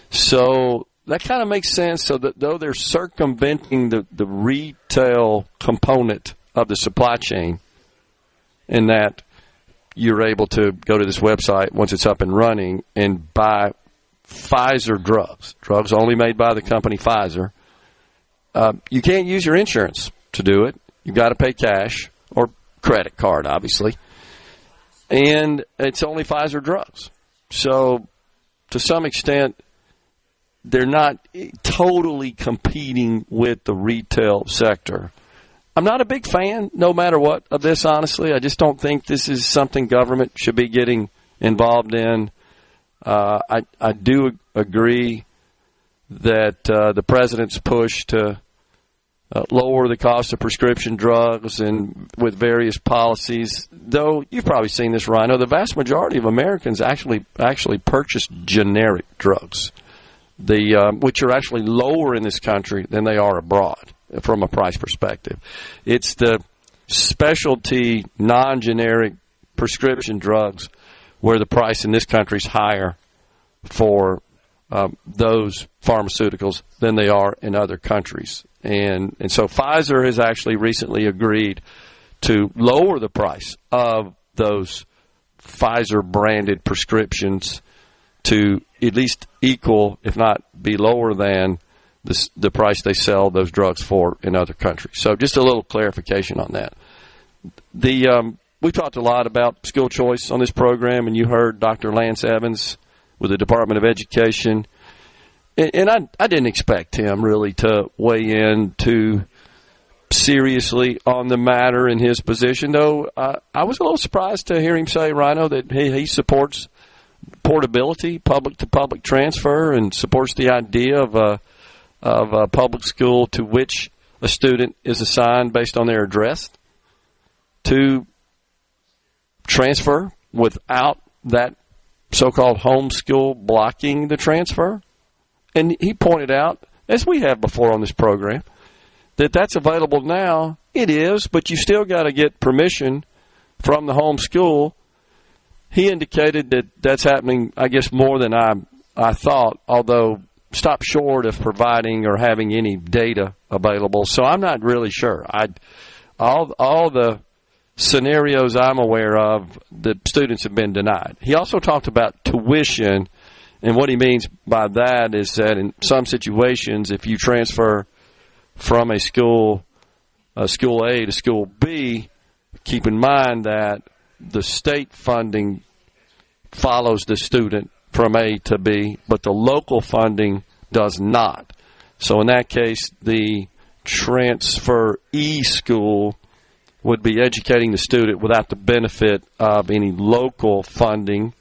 So that kind of makes sense, so that though they're circumventing the retail component of the supply chain, in that you're able to go to this website once it's up and running and buy Pfizer drugs only made by the company Pfizer. You can't use your insurance to do it. You've got to pay cash or credit card, obviously. And it's only Pfizer drugs. So to some extent, they're not totally competing with the retail sector. I'm not a big fan, no matter what, of this, honestly. I just don't think this is something government should be getting involved in. I do agree that the president's push to lower the cost of prescription drugs and with various policies, though you've probably seen this, Rhino, the vast majority of Americans actually purchase generic drugs, which are actually lower in this country than they are abroad from a price perspective. It's the specialty, non-generic prescription drugs where the price in this country is higher for those pharmaceuticals than they are in other countries. And so Pfizer has actually recently agreed to lower the price of those Pfizer-branded prescriptions to at least equal, if not be lower than, the price they sell those drugs for in other countries. So just a little clarification on that. We talked a lot about school choice on this program, and you heard Dr. Lance Evans with the Department of Education. And I didn't expect him really to weigh in too seriously on the matter in his position, though I was a little surprised to hear him say, Rhino, that he supports portability, public-to-public transfer, and supports the idea of a public school to which a student is assigned based on their address to transfer without that so-called homeschool blocking the transfer. And he pointed out, as we have before on this program, that that's available now. It is, but you still got to get permission from the home school. He indicated that that's happening, I guess, more than I thought, although stopped short of providing or having any data available. So I'm not really sure. All the scenarios I'm aware of, the students have been denied. He also talked about tuition And what he means by that is that in some situations, if you transfer from a school A to school B, keep in mind that the state funding follows the student from A to B, but the local funding does not. So in that case, the transferee school would be educating the student without the benefit of any local funding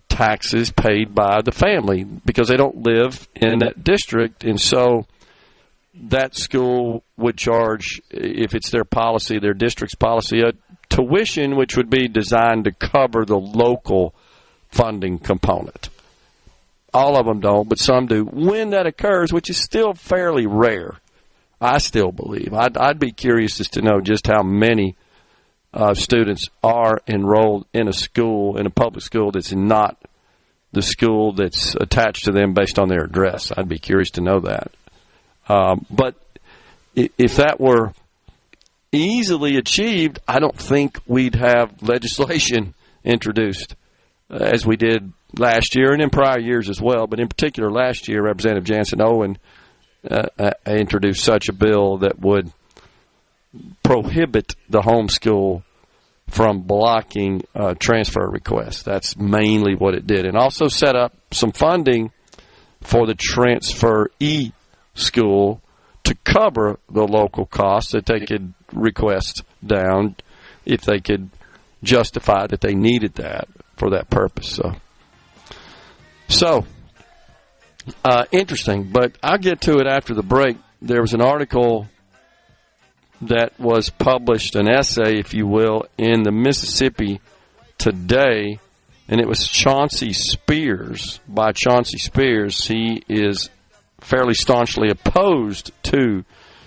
taxes paid by the family because they don't live in that district. And so that school would charge, if it's their policy, their district's policy, a tuition which would be designed to cover the local funding component. All of them don't, but some do. When that occurs, which is still fairly rare, I still believe. I'd be curious as to know just how many students are enrolled in a school, in a public school, that's not the school that's attached to them based on their address. I'd be curious to know that. But if that were easily achieved, I don't think we'd have legislation introduced as we did last year and in prior years as well. But in particular, last year, Representative Jansen Owen introduced such a bill that would prohibit the homeschool from blocking transfer requests. That's mainly what it did. And also set up some funding for the transferee school to cover the local costs that they could request down if they could justify that they needed that for that purpose. So interesting, but I'll get to it after the break. There was an article that was published, an essay, if you will, in the Mississippi Today, and it was Chauncey Spears, by Chauncey Spears. He is fairly staunchly opposed to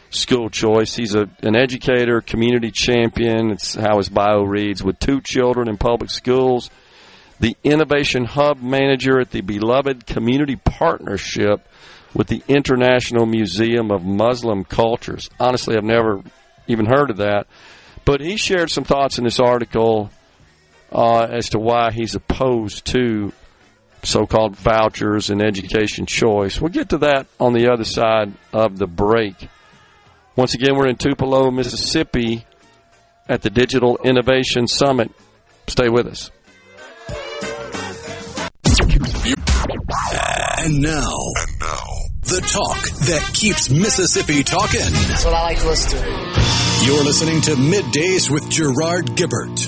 school choice. He's an educator, community champion. It's how his bio reads. With 2 children in public schools, the Innovation Hub manager at the beloved Community Partnership with the International Museum of Muslim Cultures. Honestly, I've never even heard of that. But he shared some thoughts in this article as to why he's opposed to so-called vouchers and education choice. We'll get to that on the other side of the break. Once again, we're in Tupelo, Mississippi at the Digital Innovation Summit. Stay with us. And now, the talk that keeps Mississippi talking. That's what I like to listen to. You're listening to Middays with Gerard Gibert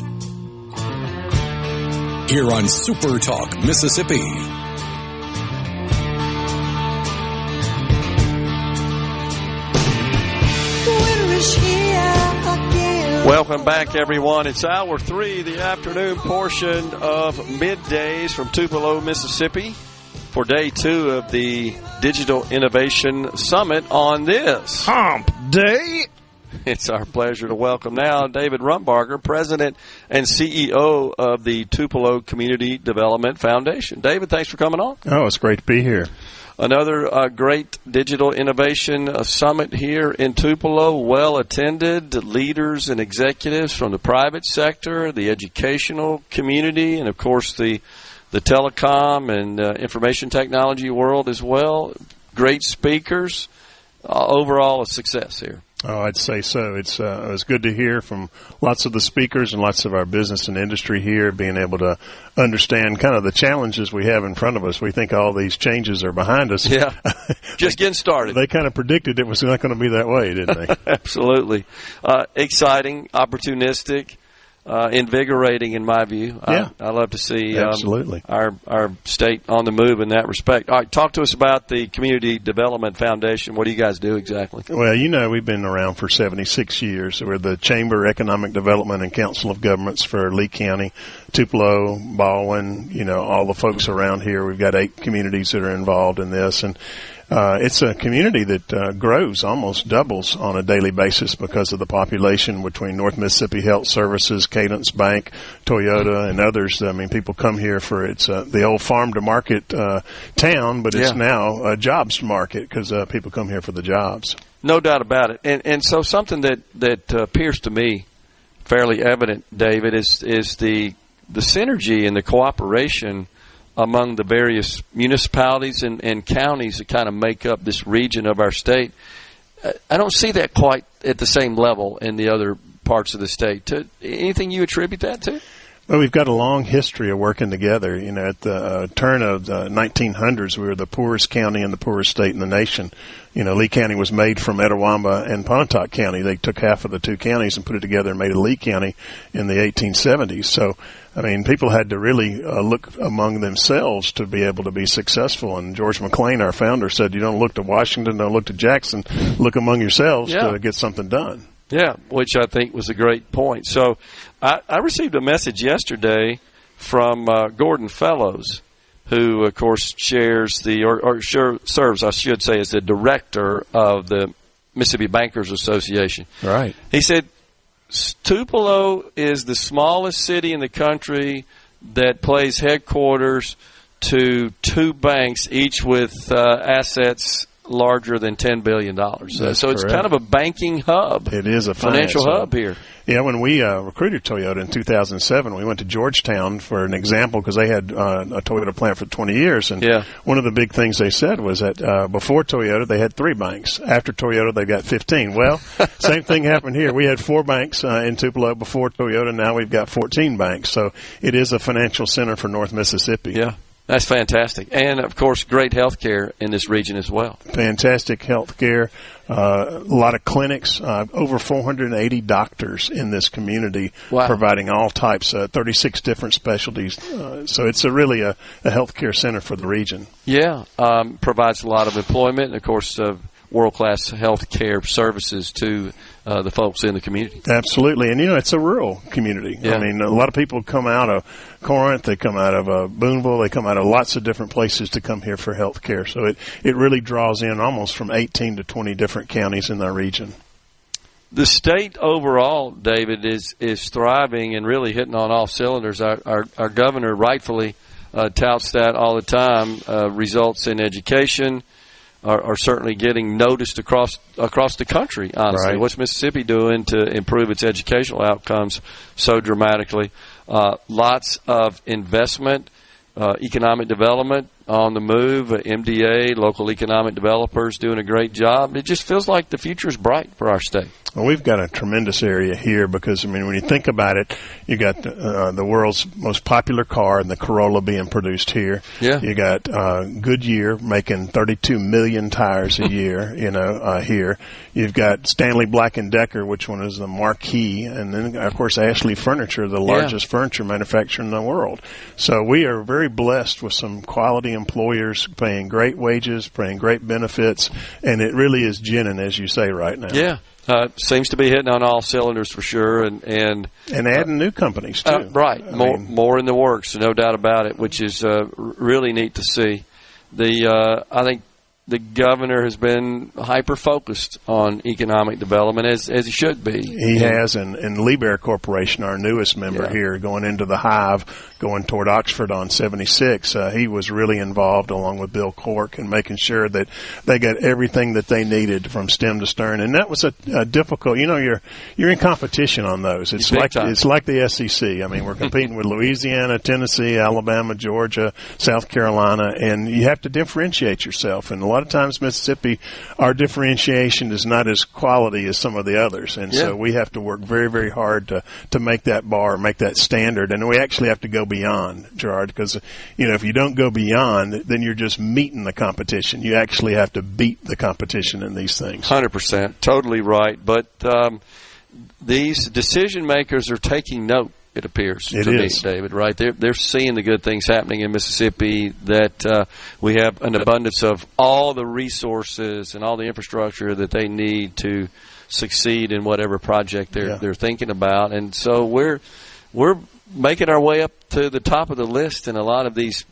here on SuperTalk Mississippi. Welcome back, everyone. It's hour 3, the afternoon portion of Middays from Tupelo, Mississippi, for day 2 of the Digital Innovation Summit on this Hump Day. It's our pleasure to welcome now David Rumbarger, President and CEO of the Tupelo Community Development Foundation. David, thanks for coming on. Oh, it's great to be here. Another great digital innovation summit here in Tupelo, well attended, leaders and executives from the private sector, the educational community, and of course the telecom and information technology world as well. Great speakers. Overall, a success here. Oh, I'd say so. It was good to hear from lots of the speakers and lots of our business and industry here, being able to understand kind of the challenges we have in front of us. We think all these changes are behind us. Yeah, just getting started. They kind of predicted it was not going to be that way, didn't they? Absolutely. Exciting, opportunistic. Invigorating in my view. Yeah. I love to see absolutely our state on the move in that respect. All right, talk to us about the Community Development Foundation. What do you guys do exactly? Well, we've been around for 76 years. We're the Chamber Economic Development and Council of Governments for Lee County, Tupelo, Baldwin, all the folks around here. We've got 8 communities that are involved in this, and it's a community that grows, almost doubles on a daily basis because of the population between North Mississippi Health Services, Cadence Bank, Toyota, and others. I mean, people come here for it's the old farm-to-market town, but it's now a jobs market because people come here for the jobs. No doubt about it. And so something that appears to me fairly evident, David, is the synergy and the cooperation among the various municipalities and counties that kind of make up this region of our state. I don't see that quite at the same level in the other parts of the state. Anything you attribute that to? Well, we've got a long history of working together. You know, at the turn of the 1900s, we were the poorest county and the poorest state in the nation. You know, Lee County was made from Etowah and Pontotoc County. They took half of the two counties and put it together and made a Lee County in the 1870s. So, I mean, people had to really look among themselves to be able to be successful. And George McLean, our founder, said, you don't look to Washington, don't look to Jackson, look among yourselves to get something done. Yeah, which I think was a great point. So I received a message yesterday from Gordon Fellows, who, of course, serves, I should say, as the director of the Mississippi Bankers Association. Right. He said, Tupelo is the smallest city in the country that plays headquarters to two banks, each with assets larger than $10 billion. So it's kind of a banking hub. It is a financial hub here. Yeah, when we recruited Toyota in 2007, we went to Georgetown for an example because they had a Toyota plant for 20 years. And one of the big things they said was that before Toyota, they had 3 banks. After Toyota, they got 15. Well, same thing happened here. We had 4 banks in Tupelo before Toyota. Now we've got 14 banks. So it is a financial center for North Mississippi. Yeah. That's fantastic. And, of course, great health care in this region as well. Fantastic health care. A lot of clinics, over 480 doctors in this community providing all types, 36 different specialties. So it's really a health care center for the region. Yeah, provides a lot of employment and, of course, world-class health care services to the folks in the community. Absolutely. And, you know, it's a rural community. Yeah. I mean, a lot of people come out of Corinth, they come out of Boonville, they come out of lots of different places to come here for health care. So it really draws in almost from 18 to 20 different counties in our region. The state overall, David, is thriving and really hitting on all cylinders. Our governor rightfully touts that all the time. Results in education are certainly getting noticed across the country, honestly. Right. What's Mississippi doing to improve its educational outcomes so dramatically? Lots of investment, economic development on the move, MDA, local economic developers doing a great job. It just feels like the future is bright for our state. Well, we've got a tremendous area here because, I mean, when you think about it, you got the world's most popular car, and the Corolla being produced here. Yeah. You got Goodyear making 32 million tires a year, here. You've got Stanley Black & Decker, which one is the marquee, and then, of course, Ashley Furniture, the largest furniture manufacturer in the world. So we are very blessed with some quality employers paying great wages, paying great benefits, and it really is ginning, as you say, right now. Yeah. Seems to be hitting on all cylinders for sure, and adding new companies too. Right, more in the works, no doubt about it, which is really neat to see. I think the governor has been hyper focused on economic development as he should be. He has, and Liebherr Corporation, our newest member here, going into the Hive, going toward Oxford on 76. He was really involved along with Bill Cork in making sure that they got everything that they needed from stem to stern. And that was a difficult. You're in competition on those. It's like the SEC. I mean, we're competing with Louisiana, Tennessee, Alabama, Georgia, South Carolina, and you have to differentiate yourself. And a lot of times, Mississippi, our differentiation is not as quality as some of the others, and so we have to work very, very hard to make that bar, make that standard, and we actually have to go beyond, Gerard, because if you don't go beyond, then you're just meeting the competition. You actually have to beat the competition in these things. 100%, totally right. But these decision makers are taking note. It appears to me, David, right? They're seeing the good things happening in Mississippi, that we have an abundance of all the resources and all the infrastructure that they need to succeed in whatever project they're thinking about. And so we're making our way up to the top of the list in a lot of these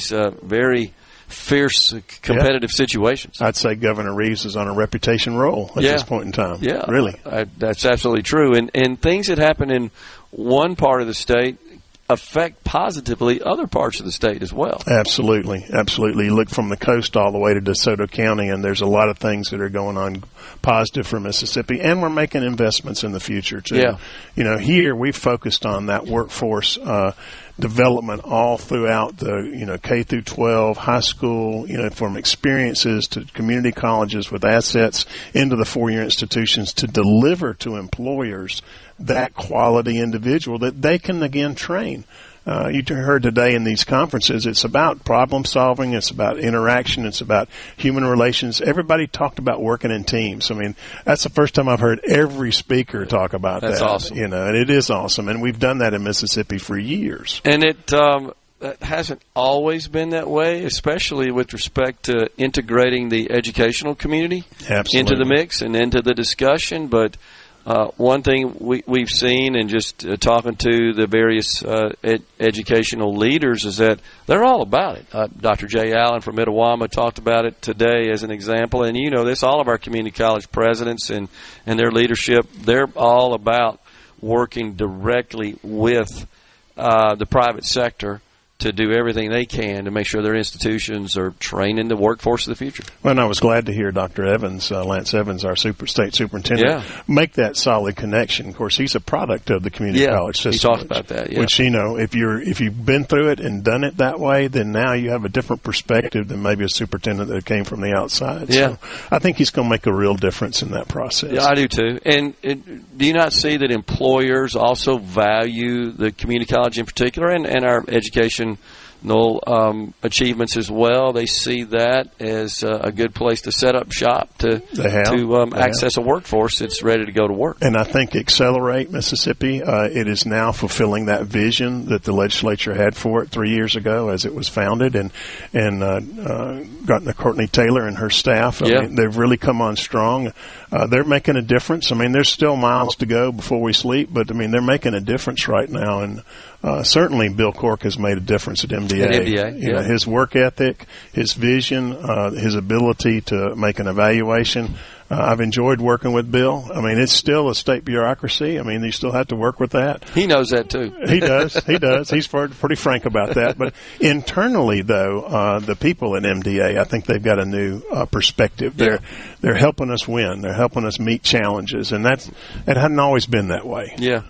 very fierce competitive situations. I'd say Governor Reeves is on a reputation roll at this point in time. Yeah, really. That's absolutely true. And things that happen in one part of the state affect positively other parts of the state as well. Absolutely. Absolutely. You look from the coast all the way to DeSoto County, and there's a lot of things that are going on positive for Mississippi, and we're making investments in the future too. Yeah. Here we've focused on that workforce development all throughout the, K through 12, high school, from experiences to community colleges with assets into the four-year institutions to deliver to employers that quality individual that they can, again, train. You heard today in these conferences, it's about problem solving, it's about interaction, it's about human relations. Everybody talked about working in teams. I mean, that's the first time I've heard every speaker talk about that. That's awesome. And it is awesome. And we've done that in Mississippi for years. And it hasn't always been that way, especially with respect to integrating the educational community into the mix and into the discussion. But one thing we've seen and just talking to the various educational leaders is that they're all about it. Dr. Jay Allen from Itawamba talked about it today as an example. And, this, all of our community college presidents and their leadership, they're all about working directly with the private sector to do everything they can to make sure their institutions are training the workforce of the future. Well, and I was glad to hear Dr. Evans, Lance Evans, our state superintendent, make that solid connection. Of course, he's a product of the community college system. He talked about that. Which, if you've been through it and done it that way, then now you have a different perspective than maybe a superintendent that came from the outside. Yeah. So I think he's going to make a real difference in that process. Yeah, I do too. And do you not see that employers also value the community college in particular and our education achievements as well? They see that as a good place to set up shop to access a workforce that's ready to go to work. And I think Accelerate Mississippi, it is now fulfilling that vision that the legislature had for it 3 years ago as it was founded, and Courtney Taylor and her staff. I mean, they've really come on strong. They're making a difference. I mean, there's still miles to go before we sleep, but I mean, they're making a difference right now. And certainly Bill Cork has made a difference at MDA. His work ethic, his vision, his ability to make an evaluation. I've enjoyed working with Bill. I mean, it's still a state bureaucracy. I mean, you still have to work with that. He knows that too. He does. He does. He's pretty frank about that. But internally, though, the people at MDA, I think they've got a new perspective. They're helping us win. They're helping us meet challenges, and it hadn't always been that way. Yeah.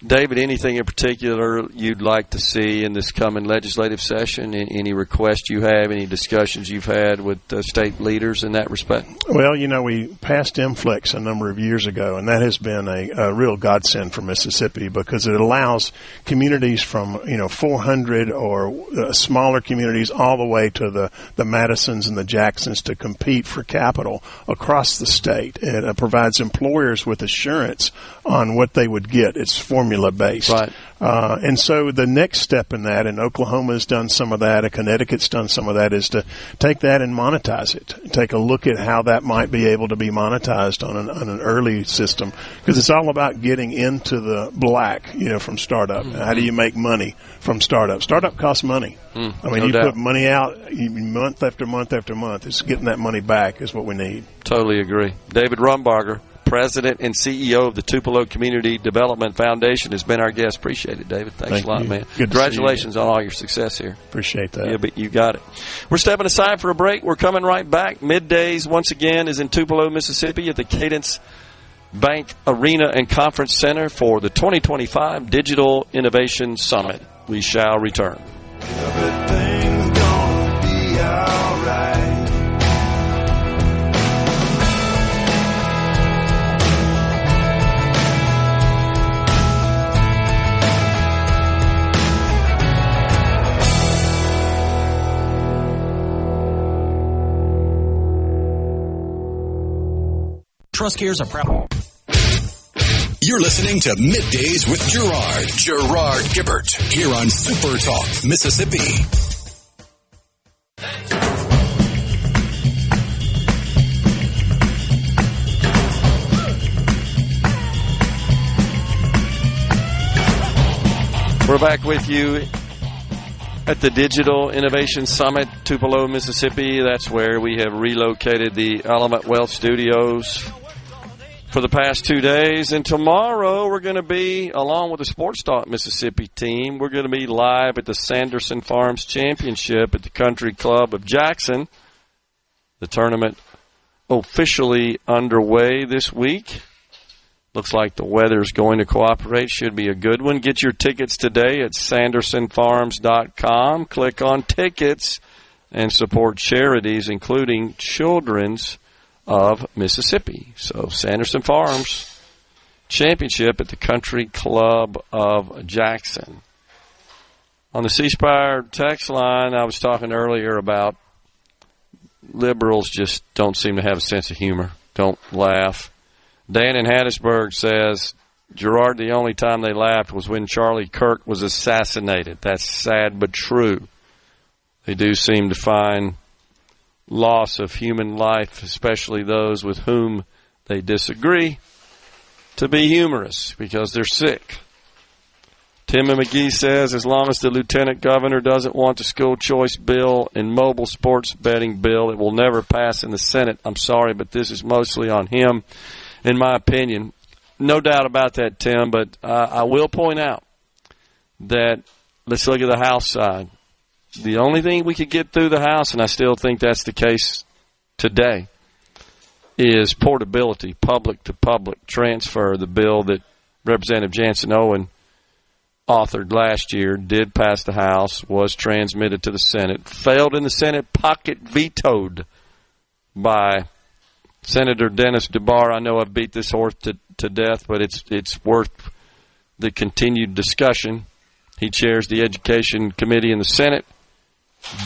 David, anything in particular you'd like to see in this coming legislative session? Any requests you have, any discussions you've had with state leaders in that respect? Well, we passed MFLEX a number of years ago, and that has been a real godsend for Mississippi because it allows communities from, 400 or smaller communities all the way to the Madisons and the Jacksons to compete for capital across the state. It provides employers with assurance on what they would get. It's formula-based. Right. And so the next step in that, and Oklahoma's done some of that, and Connecticut's done some of that, is to take that and monetize it. Take a look at how that might be able to be monetized on an early system, because it's all about getting into the black, from startup. Mm-hmm. How do you make money from startup? Startup costs money. You put money out month after month after month. It's getting that money back is what we need. Totally agree. David Rumbarger, President and CEO of the Tupelo Community Development Foundation, has been our guest. Appreciate it, David. Thanks a lot, man. Congratulations on all your success here. Appreciate that. Yeah, but you got it. We're stepping aside for a break. We're coming right back. MidDays, once again, is in Tupelo, Mississippi at the Cadence Bank Arena and Conference Center for the 2025 Digital Innovation Summit. We shall return. Everything's gonna be all right. Trust Cares are proud. You're listening to MidDays with Gerard Gibert, here on SuperTalk, Mississippi. We're back with you at the Digital Innovation Summit, Tupelo, Mississippi. That's where we have relocated the Element Wealth Studios for the past 2 days. And tomorrow we're going to be, along with the Sports Talk Mississippi team, we're going to be live at the Sanderson Farms Championship at the Country Club of Jackson. The tournament officially underway this week. Looks like the weather's going to cooperate. Should be a good one. Get your tickets today at SandersonFarms.com. Click on tickets and support charities, including Children's of Mississippi. So Sanderson Farms Championship at the Country Club of Jackson. On the C Spire text line, I was talking earlier about liberals just don't seem to have a sense of humor. Don't laugh. Dan in Hattiesburg says, Gerard, the only time they laughed was when Charlie Kirk was assassinated. That's sad but true. They do seem to find loss of human life, especially those with whom they disagree, to be humorous because they're sick. Tim McGee says, as long as the lieutenant governor doesn't want the school choice bill and mobile sports betting bill, it will never pass in the Senate. I'm sorry, but this is mostly on him, in my opinion. No doubt about that, Tim, but I will point out that let's look at the House side. The only thing we could get through the House, and I still think that's the case today, is portability, public-to-public transfer. The bill that Representative Jansen Owen authored last year did pass the House, was transmitted to the Senate, failed in the Senate, pocket vetoed by Senator Dennis DeBar. I know I've beat this horse to death, but it's worth the continued discussion. He chairs the Education Committee in the Senate.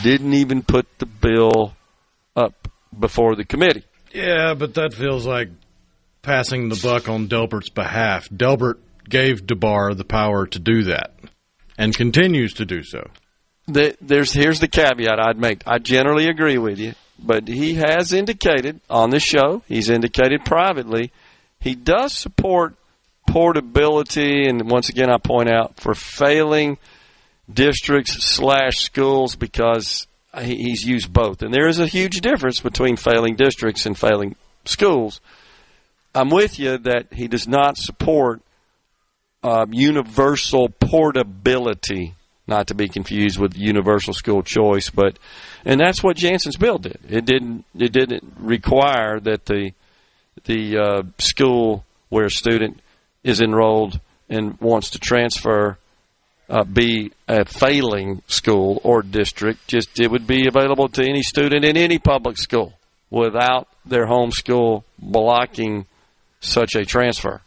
Didn't even put the bill up before the committee. Yeah, but that feels like passing the buck on Delbert's behalf. Delbert gave DeBar the power to do that and continues to do so. Here's the caveat I'd make. I generally agree with you. But he has indicated on the show, he's indicated privately, he does support portability, and once again I point out, for failing districts/schools, because he's used both. And there is a huge difference between failing districts and failing schools. I'm with you that he does not support universal portability, not to be confused with universal school choice, and that's what Jansen's bill did. It didn't require that the school where a student is enrolled and wants to transfer be a failing school or district. Just it would be available to any student in any public school without their home school blocking such a transfer.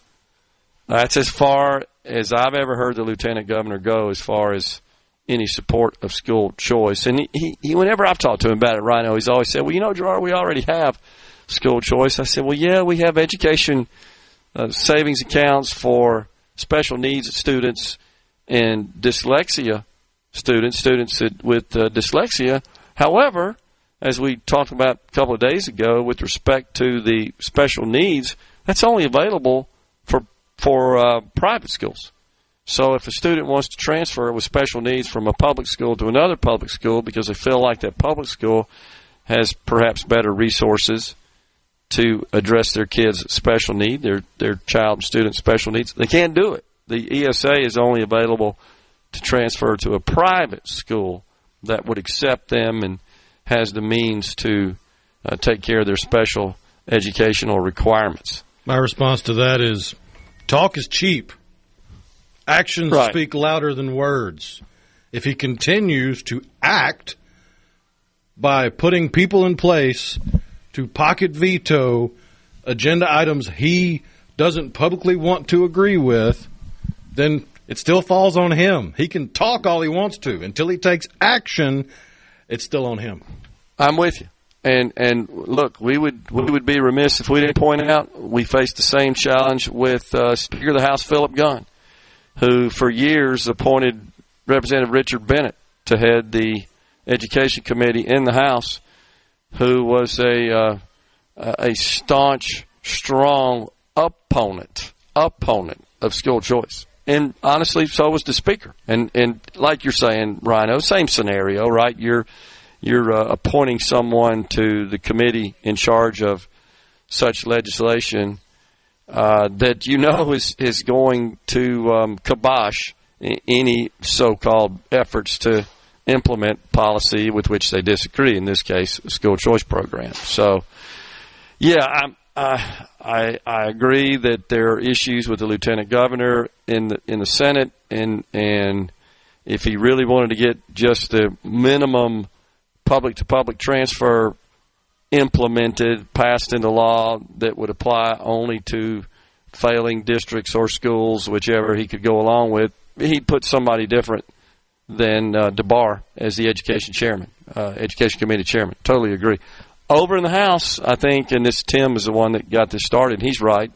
That's as far as I've ever heard the lieutenant governor go as far as any support of school choice. And he whenever I've talked to him about it, Rhino, he's always said, well, you know, Gerard, we already have school choice. I said, well, yeah, we have education savings accounts for special needs students and dyslexia students with dyslexia. However, as we talked about a couple of days ago with respect to the special needs, that's only available for private schools. So if a student wants to transfer with special needs from a public school to another public school because they feel like that public school has perhaps better resources to address their kids' special need, their child and student special needs, they can't do it. The ESA is only available to transfer to a private school that would accept them and has the means to take care of their special educational requirements. My response to that is talk is cheap. Actions speak louder than words. If he continues to act by putting people in place to pocket veto agenda items he doesn't publicly want to agree with, then it still falls on him. He can talk all he wants to. Until he takes action, it's still on him. I'm with you. And look, we would be remiss if we didn't point out we faced the same challenge with Speaker of the House Philip Gunn, who for years appointed Representative Richard Bennett to head the Education Committee in the House, who was a staunch, strong opponent of school choice. And honestly, so was the Speaker. And like you're saying, Rhino, same scenario, right? You're appointing someone to the committee in charge of such legislation that you know is going to kibosh any so-called efforts to implement policy with which they disagree, in this case, a school choice program. So, yeah, I agree that there are issues with the lieutenant governor in the Senate, and if he really wanted to get just the minimum public-to-public transfer implemented, passed into law that would apply only to failing districts or schools, whichever he could go along with, he'd put somebody different than DeBar as the education committee chairman. Totally agree. Over in the House, I think, and this Tim is the one that got this started, he's right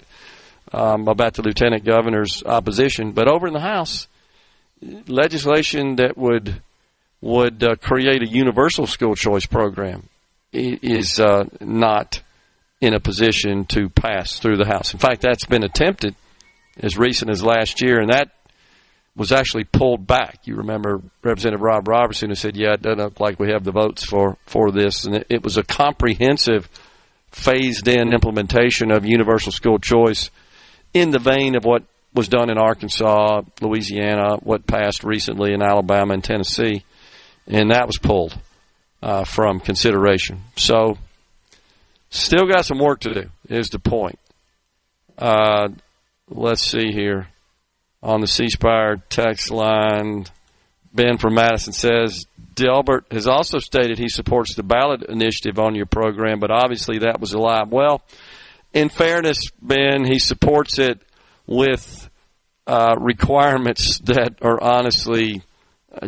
about the lieutenant governor's opposition, but over in the House, legislation that would create a universal school choice program is not in a position to pass through the House. In fact, that's been attempted as recent as last year, and that was actually pulled back. You remember Representative Rob Robertson who said, yeah, it doesn't look like we have the votes for this. And it was a comprehensive, phased-in implementation of universal school choice in the vein of what was done in Arkansas, Louisiana, what passed recently in Alabama and Tennessee. And that was pulled from consideration. So still got some work to do is the point. Let's see here. On the C-Spire text line, Ben from Madison says, Delbert has also stated he supports the ballot initiative on your program, but obviously that was a lie. Well, in fairness, Ben, he supports it with requirements that are honestly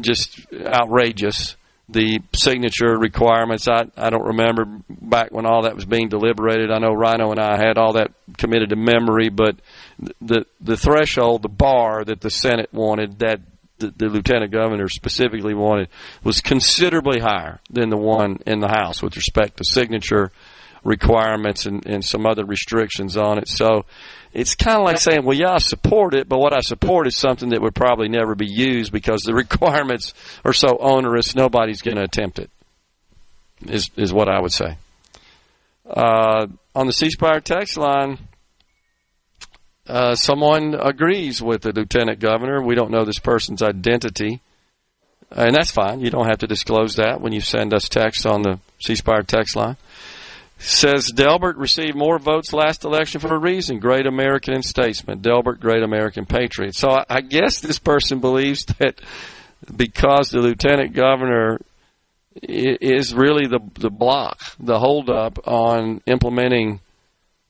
just outrageous. The signature requirements, I don't remember back when all that was being deliberated. I know Rhino and I had all that committed to memory, but the threshold, the bar that the Senate wanted, that the lieutenant governor specifically wanted, was considerably higher than the one in the House with respect to signature requirements and some other restrictions on it. So it's kind of like saying, well, yeah, I support it, but what I support is something that would probably never be used because the requirements are so onerous, nobody's going to attempt it, is what I would say. On the C-Spire text line, someone agrees with the lieutenant governor. We don't know this person's identity, and that's fine. You don't have to disclose that when you send us text on the C-Spire text line. Says Delbert received more votes last election for a reason. Great American and statesman. Delbert, great American patriot. So I guess this person believes that because the lieutenant governor is really the block, the holdup on implementing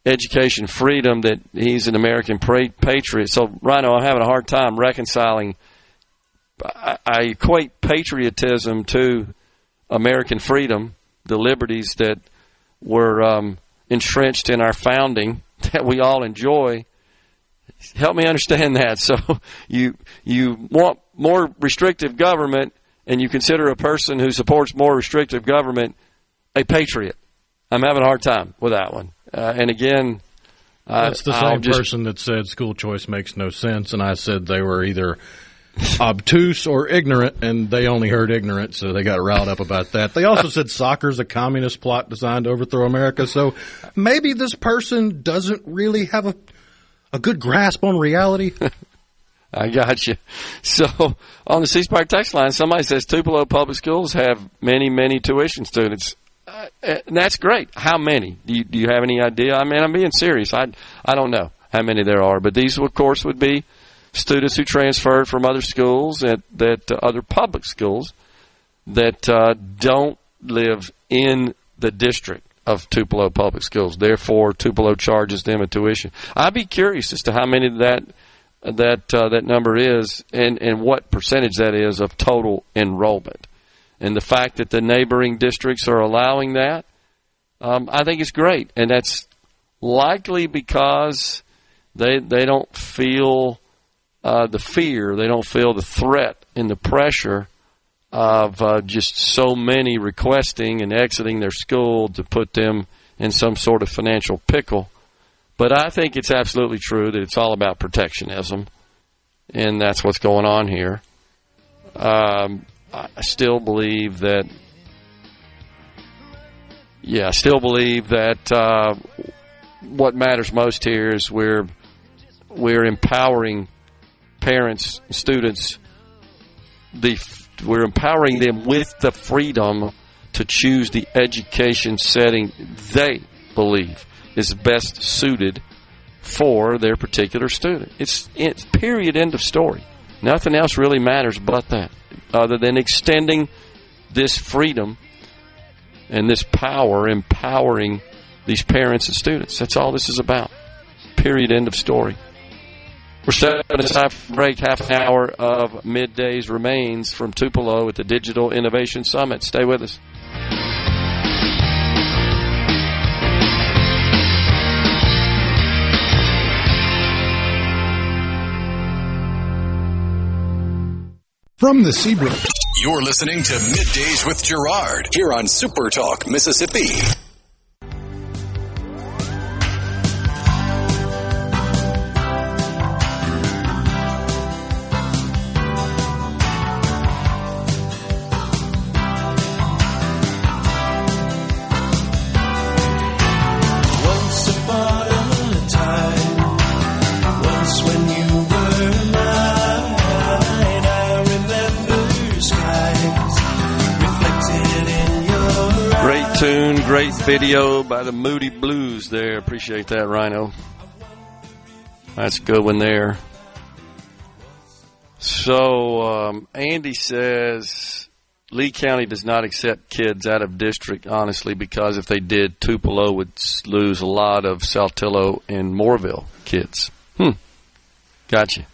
education freedom, that he's an American patriot. So, Rhino, I'm having a hard time reconciling. I equate patriotism to American freedom, the liberties that were entrenched in our founding that we all enjoy. Help me understand that. So you want more restrictive government, and you consider a person who supports more restrictive government a patriot. I'm having a hard time with that one. And again, that's the same person that said school choice makes no sense, and I said they were either obtuse or ignorant, and they only heard ignorant, so they got riled up about that. They also said soccer's a communist plot designed to overthrow America, so maybe this person doesn't really have a good grasp on reality. I got you. So on the C-Spire text line, somebody says Tupelo Public Schools have many, many tuition students. And that's great. How many? Do you have any idea? I mean, I'm being serious. I don't know how many there are, but these, of course, would be students who transferred from other schools other public schools that don't live in the district of Tupelo Public Schools. Therefore, Tupelo charges them a tuition. I'd be curious as to how many that number is and what percentage that is of total enrollment. And the fact that the neighboring districts are allowing that, I think is great. And that's likely because they don't feel the fear, they don't feel the threat and the pressure of just so many requesting and exiting their school to put them in some sort of financial pickle. But I think it's absolutely true that it's all about protectionism, and that's what's going on here. I still believe that what matters most here is we're empowering parents, students. We're empowering them with the freedom to choose the education setting they believe is best suited for their particular student. It's period, end of story. Nothing else really matters but that, other than extending this freedom and this power, empowering these parents and students. That's all this is about. Period, end of story. We're stepping aside for break. Half an hour of Middays remains from Tupelo at the Digital Innovation Summit. Stay with us. From the Seabrook. You're listening to Middays with Gerard here on SuperTalk, Mississippi. Great video by the Moody Blues there. Appreciate that, Rhino. That's a good one there. So, Andy says Lee County does not accept kids out of district, honestly, because if they did, Tupelo would lose a lot of Saltillo and Moorville kids. Gotcha.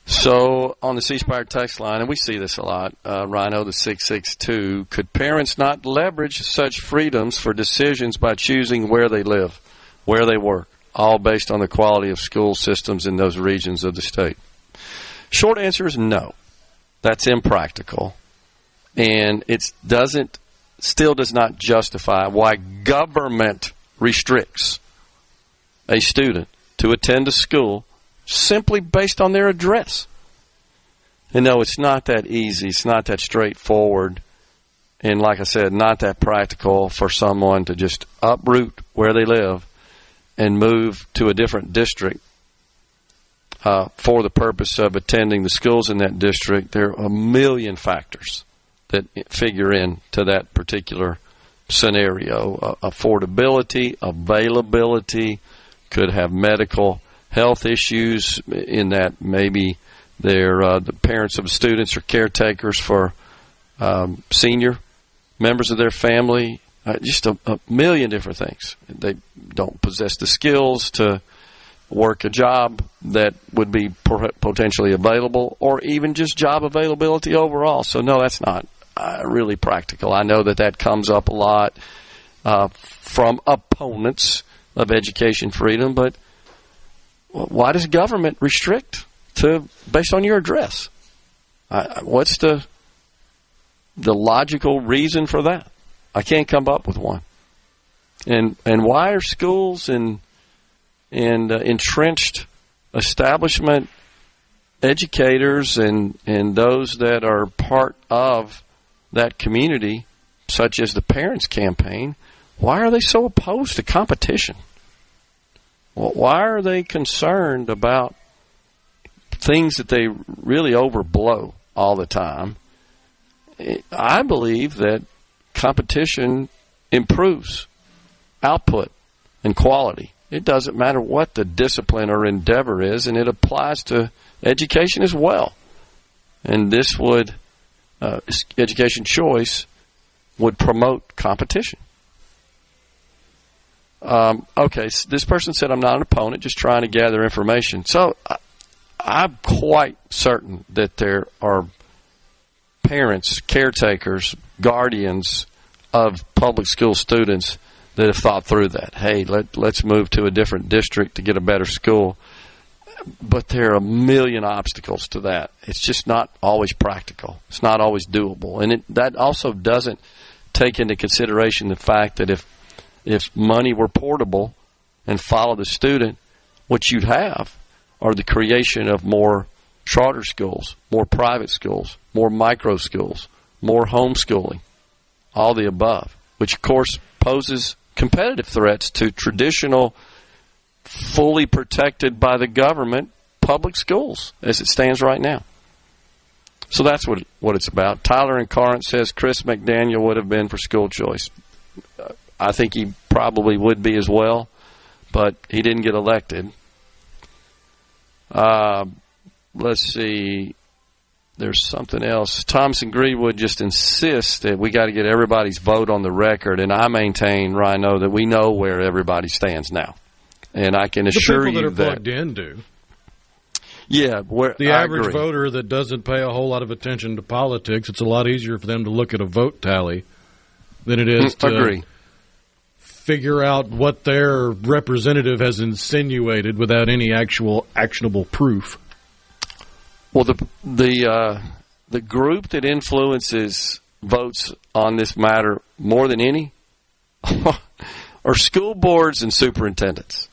So, on the C Spire text line, and we see this a lot, Rhino, the 662, could parents not leverage such freedoms for decisions by choosing where they live, where they work, all based on the quality of school systems in those regions of the state? Short answer is no. That's impractical. And it still does not justify why government restricts a student to attend a school simply based on their address. And no, it's not that easy. It's not that straightforward. And like I said, not that practical for someone to just uproot where they live and move to a different district for the purpose of attending the schools in that district. There are a million factors that figure into that particular scenario. Affordability, availability, could have medical health issues in that maybe they're the parents of students or caretakers for senior members of their family. Just a million different things. They don't possess the skills to work a job that would be potentially available, or even just job availability overall. So no, that's not really practical. I know that comes up a lot from opponents of education freedom, but why does government restrict based on your address? What's the logical reason for that? I can't come up with one. And why are schools and entrenched establishment educators and those that are part of that community, such as the Parents Campaign, why are they so opposed to competition? Why are they concerned about things that they really overblow all the time? I believe that competition improves output and quality. It doesn't matter what the discipline or endeavor is, and it applies to education as well. And this would, education choice would promote competition. Okay, so this person said, I'm not an opponent, just trying to gather information. So I'm quite certain that there are parents, caretakers, guardians of public school students that have thought through that. Hey, let's move to a different district to get a better school. But there are a million obstacles to that. It's just not always practical. It's not always doable. And that also doesn't take into consideration the fact that if money were portable and follow the student, what you'd have are the creation of more charter schools, more private schools, more micro schools, more homeschooling, all the above, which of course poses competitive threats to traditional, fully protected by the government public schools as it stands right now. So that's what it's about. Tyler in Corinth says Chris McDaniel would have been for school choice. I think he probably would be as well, but he didn't get elected. Let's see. There's something else. Thompson Greenwood just insists that we got to get everybody's vote on the record, and I maintain, Rhino, that we know where everybody stands now. And I can assure you that the people that are plugged in do. Yeah, the average voter that doesn't pay a whole lot of attention to politics, it's a lot easier for them to look at a vote tally than it is to figure out what their representative has insinuated without any actual actionable proof. Well, the group that influences votes on this matter more than any are school boards and superintendents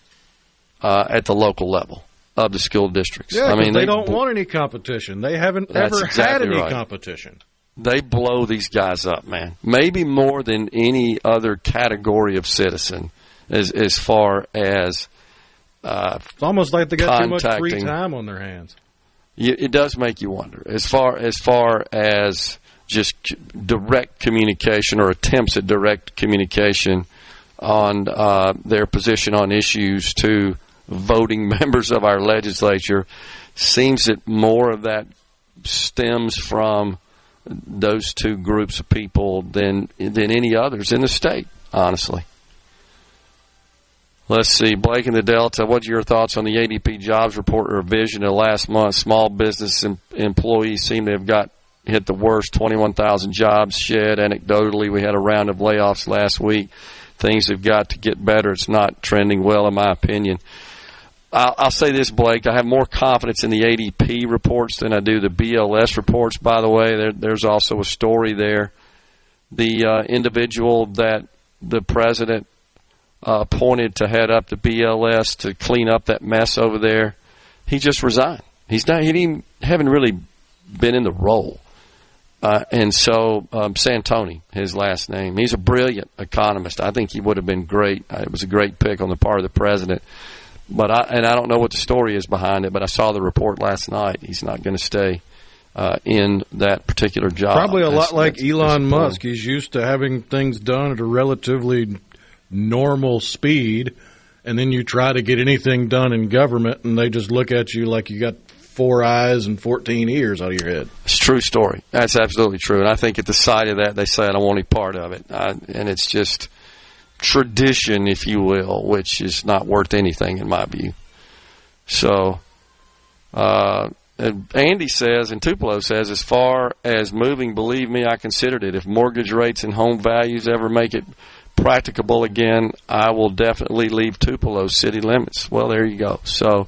at the local level of the school districts. Yeah, I mean, they don't want any competition. They haven't ever had any competition. They blow these guys up, man. Maybe more than any other category of citizen, as far as it's almost like they got too much free time on their hands. It does make you wonder. As far as just direct communication or attempts at direct communication on their position on issues to voting members of our legislature, seems that more of that stems from those two groups of people than any others in the state, honestly. Let's see, Blake in the Delta, what are your thoughts on the ADP jobs report revision of last month? Small business employees seem to have hit the worst, 21,000 jobs shed. Anecdotally, we had a round of layoffs last week. Things have got to get better. It's not trending well, in my opinion. I'll say this, Blake. I have more confidence in the ADP reports than I do the BLS reports, by the way. There's also a story there. The individual that the president appointed to head up the BLS to clean up that mess over there, he just resigned. He haven't really been in the role. And so Santoni, his last name, he's a brilliant economist. I think he would have been great. It was a great pick on the part of the president. But I don't know what the story is behind it, but I saw the report last night. He's not going to stay in that particular job. Probably a lot like Elon Musk. He's used to having things done at a relatively normal speed, and then you try to get anything done in government, and they just look at you like you got 4 eyes and 14 ears out of your head. It's a true story. That's absolutely true. And I think at the side of that, they say, I don't want any part of it. And it's just tradition, if you will, which is not worth anything in my view. So, Andy says, and Tupelo says, as far as moving, believe me, I considered it. If mortgage rates and home values ever make it practicable again, I will definitely leave Tupelo city limits. Well, there you go. So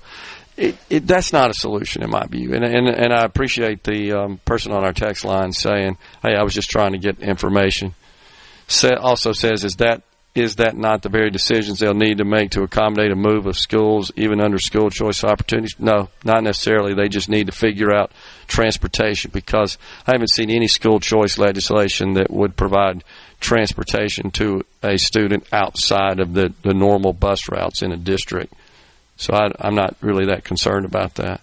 that's not a solution in my view. And I appreciate the person on our text line saying, hey, I was just trying to get information. Also says, is that not the very decisions they'll need to make to accommodate a move of schools, even under school choice opportunities? No, not necessarily. They just need to figure out transportation, because I haven't seen any school choice legislation that would provide transportation to a student outside of the normal bus routes in a district. So I'm not really that concerned about that.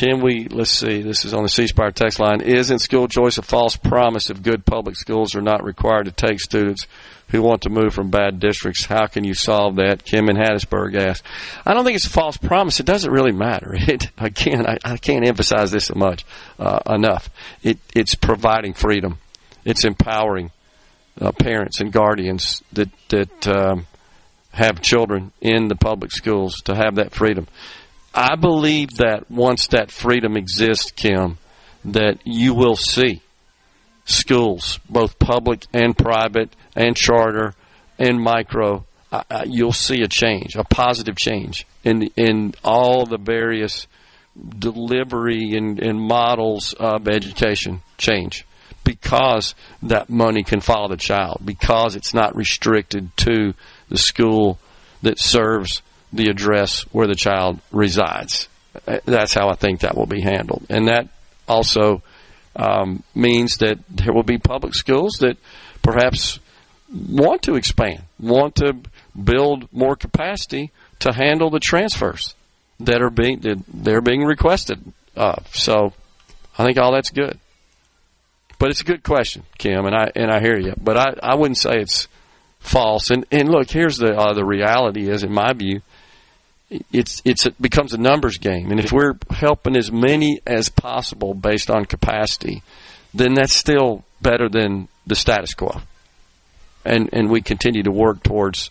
Let's see, this is on the C Spire text line. Isn't school choice a false promise if good public schools are not required to take students who want to move from bad districts? How can you solve that? Kim in Hattiesburg asked. I don't think it's a false promise. It doesn't really matter. I can't emphasize this enough. It's providing freedom. It's empowering parents and guardians that have children in the public schools to have that freedom. I believe that once that freedom exists, Kim, that you will see schools, both public and private and charter and micro, you'll see a change, a positive change in all the various delivery and models of education change, because that money can follow the child, because it's not restricted to the school that serves the address where the child resides. That's how I think that will be handled. And that also means that there will be public schools that perhaps want to expand, want to build more capacity to handle the transfers that they're being requested of. So I think all that's good. But it's a good question, Kim, and I hear you. But I wouldn't say it's false. And look, here's the reality is, in my view, it becomes a numbers game. And if we're helping as many as possible based on capacity, then that's still better than the status quo. And we continue to work towards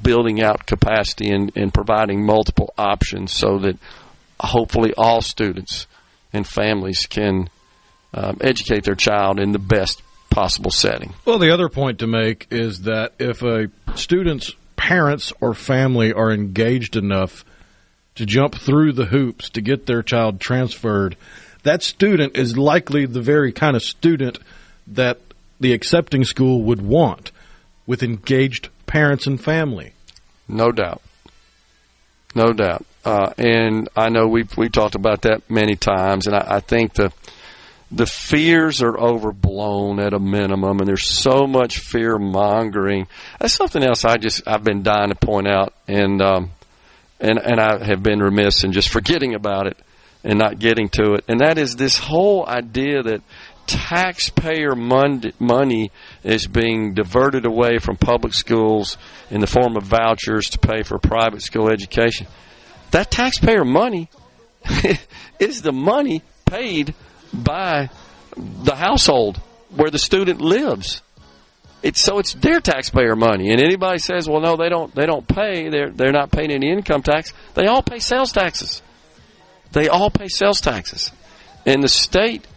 building out capacity and providing multiple options so that hopefully all students and families can educate their child in the best possible setting. Well, the other point to make is that if a student's parents or family are engaged enough to jump through the hoops to get their child transferred, that student is likely the very kind of student that the accepting school would want, with engaged parents and family. No doubt. No doubt. And I know we've talked about that many times, and I think the fears are overblown at a minimum, and there's so much fear-mongering. That's something else I've been dying to point out, and I have been remiss in just forgetting about it and not getting to it, and that is this whole idea that taxpayer money is being diverted away from public schools in the form of vouchers to pay for private school education. That taxpayer money is the money paid by the household where the student lives. It's their taxpayer money. And anybody says, well, no, they don't pay. They're not paying any income tax. They all pay sales taxes. And the state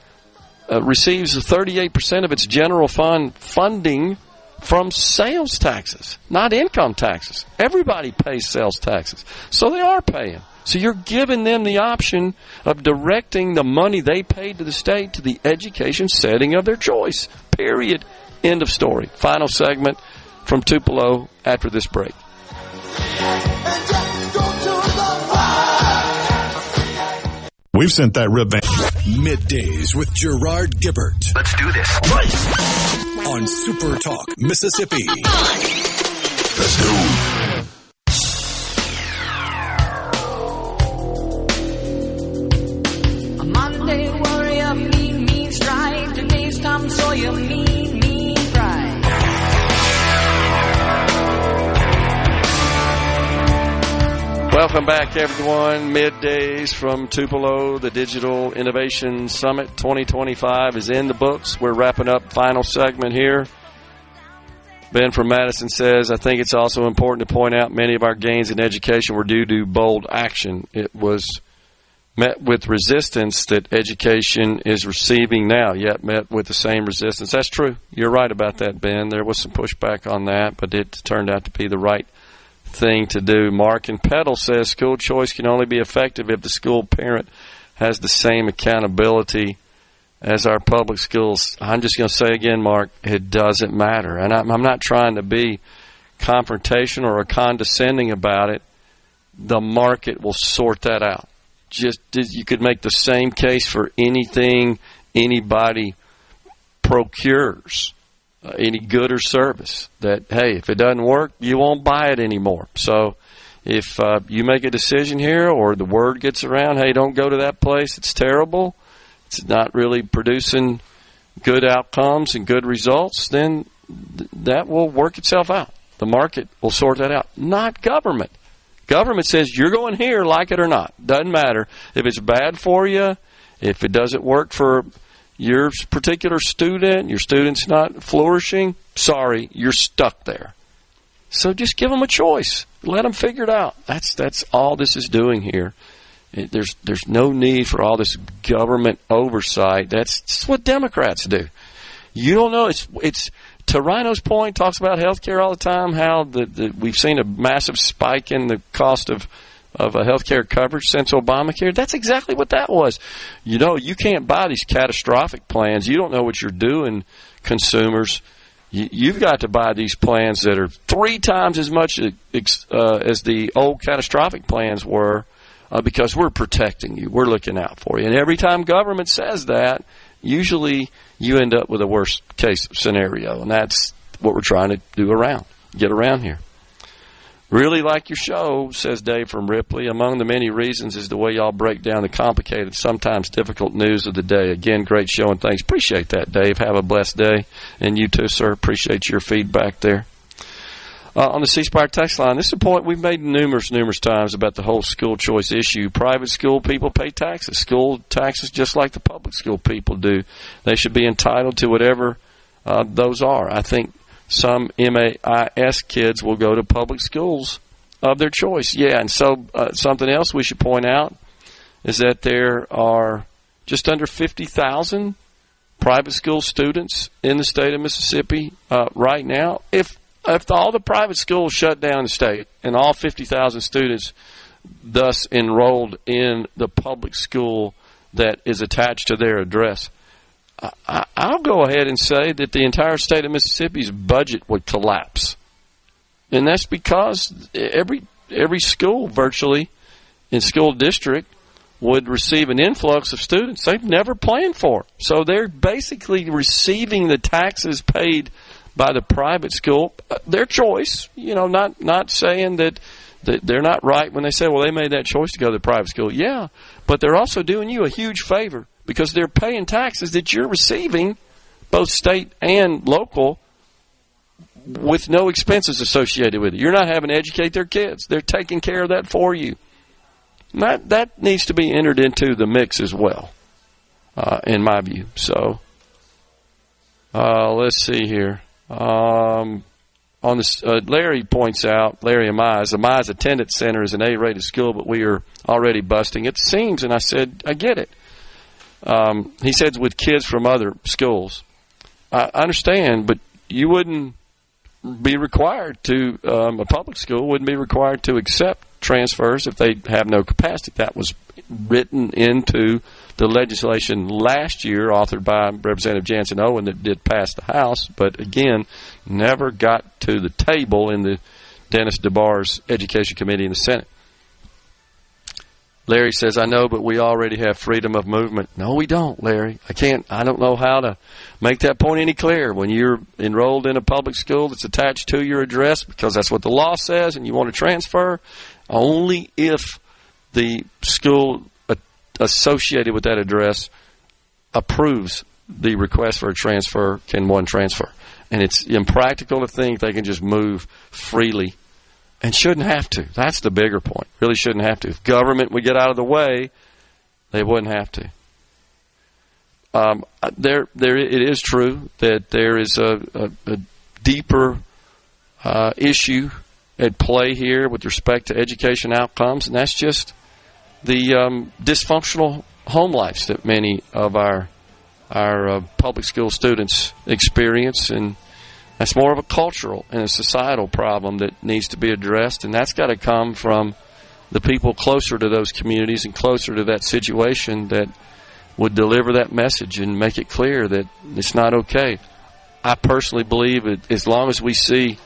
receives 38% of its general fund funding from sales taxes, not income taxes. Everybody pays sales taxes, so they are paying. So you're giving them the option of directing the money they paid to the state to the education setting of their choice. Period. End of story. Final segment from Tupelo after this break. We've sent that ribbon. Middays with Gerard Gibert. Let's do this. On SuperTalk, Mississippi. Let's go. A Monday warrior, mean strike. Today's Tom Sawyer, mean pride. Welcome back, everyone. Middays from Tupelo. The Digital Innovation Summit 2025 is in the books. We're wrapping up final segment here. Ben from Madison says, I think it's also important to point out many of our gains in education were due to bold action. It was met with resistance that education is receiving now, yet met with the same resistance. That's true. You're right about that, Ben. There was some pushback on that, but it turned out to be the right thing to do. Mark in Petal says school choice can only be effective if the school parent has the same accountability as our public schools. I'm just going to say again, Mark, it doesn't matter. And I'm not trying to be confrontational or condescending about it. The market will sort that out. You could make the same case for anything anybody procures. Any good or service, that, hey, if it doesn't work, you won't buy it anymore. So if you make a decision here or the word gets around, hey, don't go to that place, it's terrible, it's not really producing good outcomes and good results, then that will work itself out. The market will sort that out, not government. Government says you're going here, like it or not. Doesn't matter. If it's bad for you, if it doesn't work for your particular student, your student's not flourishing, sorry, you're stuck there. So just give them a choice. Let them figure it out. That's all this is doing here. There's no need for all this government oversight. That's what Democrats do. You don't know. It's to Rhino's point, talks about health care all the time, how we've seen a massive spike in the cost of health care coverage since Obamacare. That's exactly what that was. You know, you can't buy these catastrophic plans. You don't know what you're doing, consumers. You've got to buy these plans that are 3 times as much as the old catastrophic plans were, because we're protecting you. We're looking out for you. And every time government says that, usually you end up with a worst case scenario. And that's what we're trying to get around here. Really like your show, says Dave from Ripley. Among the many reasons is the way y'all break down the complicated, sometimes difficult news of the day. Again, great show and thanks. Appreciate that, Dave. Have a blessed day. And you too, sir. Appreciate your feedback there. On the C Spire text line, this is a point we've made numerous times about the whole school choice issue. Private school people pay taxes. School taxes just like the public school people do. They should be entitled to whatever those are. I think some MAIS kids will go to public schools of their choice. Yeah, and so something else we should point out is that there are just under 50,000 private school students in the state of Mississippi right now. If all the private schools shut down the state and all 50,000 students thus enrolled in the public school that is attached to their address, I'll go ahead and say that the entire state of Mississippi's budget would collapse. And that's because every school virtually in school district would receive an influx of students they've never planned for. So they're basically receiving the taxes paid by the private school, their choice, not saying that they're not right when they say, well, they made that choice to go to the private school. Yeah, but they're also doing you a huge favor because they're paying taxes that you're receiving, both state and local, with no expenses associated with it. You're not having to educate their kids. They're taking care of that for you. That needs to be entered into the mix as well, in my view. So, let's see here. Larry points out, Larry Amiz, the Amiz Attendance Center is an A-rated school, but we are already busting. It seems, and I said, I get it. He said with kids from other schools. I understand, but you wouldn't be required to, a public school wouldn't be required to accept transfers if they have no capacity. That was written into the legislation last year, authored by Representative Jansen Owen, that did pass the House, but again, never got to the table in the Dennis DeBar's Education Committee in the Senate. Larry says, I know, but we already have freedom of movement. No, we don't, Larry. I don't know how to make that point any clearer. When you're enrolled in a public school that's attached to your address, because that's what the law says, and you want to transfer, only if the school associated with that address approves the request for a transfer can one transfer. And it's impractical to think they can just move freely and shouldn't have to. That's the bigger point. Really shouldn't have to. If government would get out of the way, they wouldn't have to. It is true that there is a deeper issue at play here with respect to education outcomes, and that's just the dysfunctional home lives that many of our public school students experience, and that's more of a cultural and a societal problem that needs to be addressed, and that's got to come from the people closer to those communities and closer to that situation that would deliver that message and make it clear that it's not okay. I personally believe that as long as we see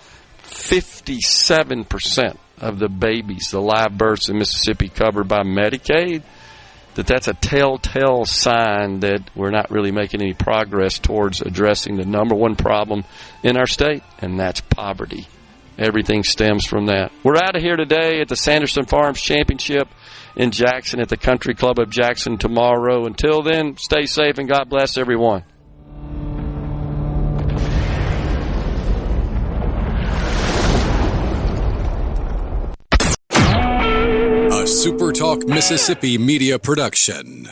57% of the babies, the live births in Mississippi covered by Medicaid, that's a telltale sign that we're not really making any progress towards addressing the number one problem in our state, and that's poverty. Everything stems from that. We're out of here today at the Sanderson Farms Championship in Jackson at the Country Club of Jackson tomorrow. Until then, stay safe and God bless everyone. SuperTalk Mississippi Media Production.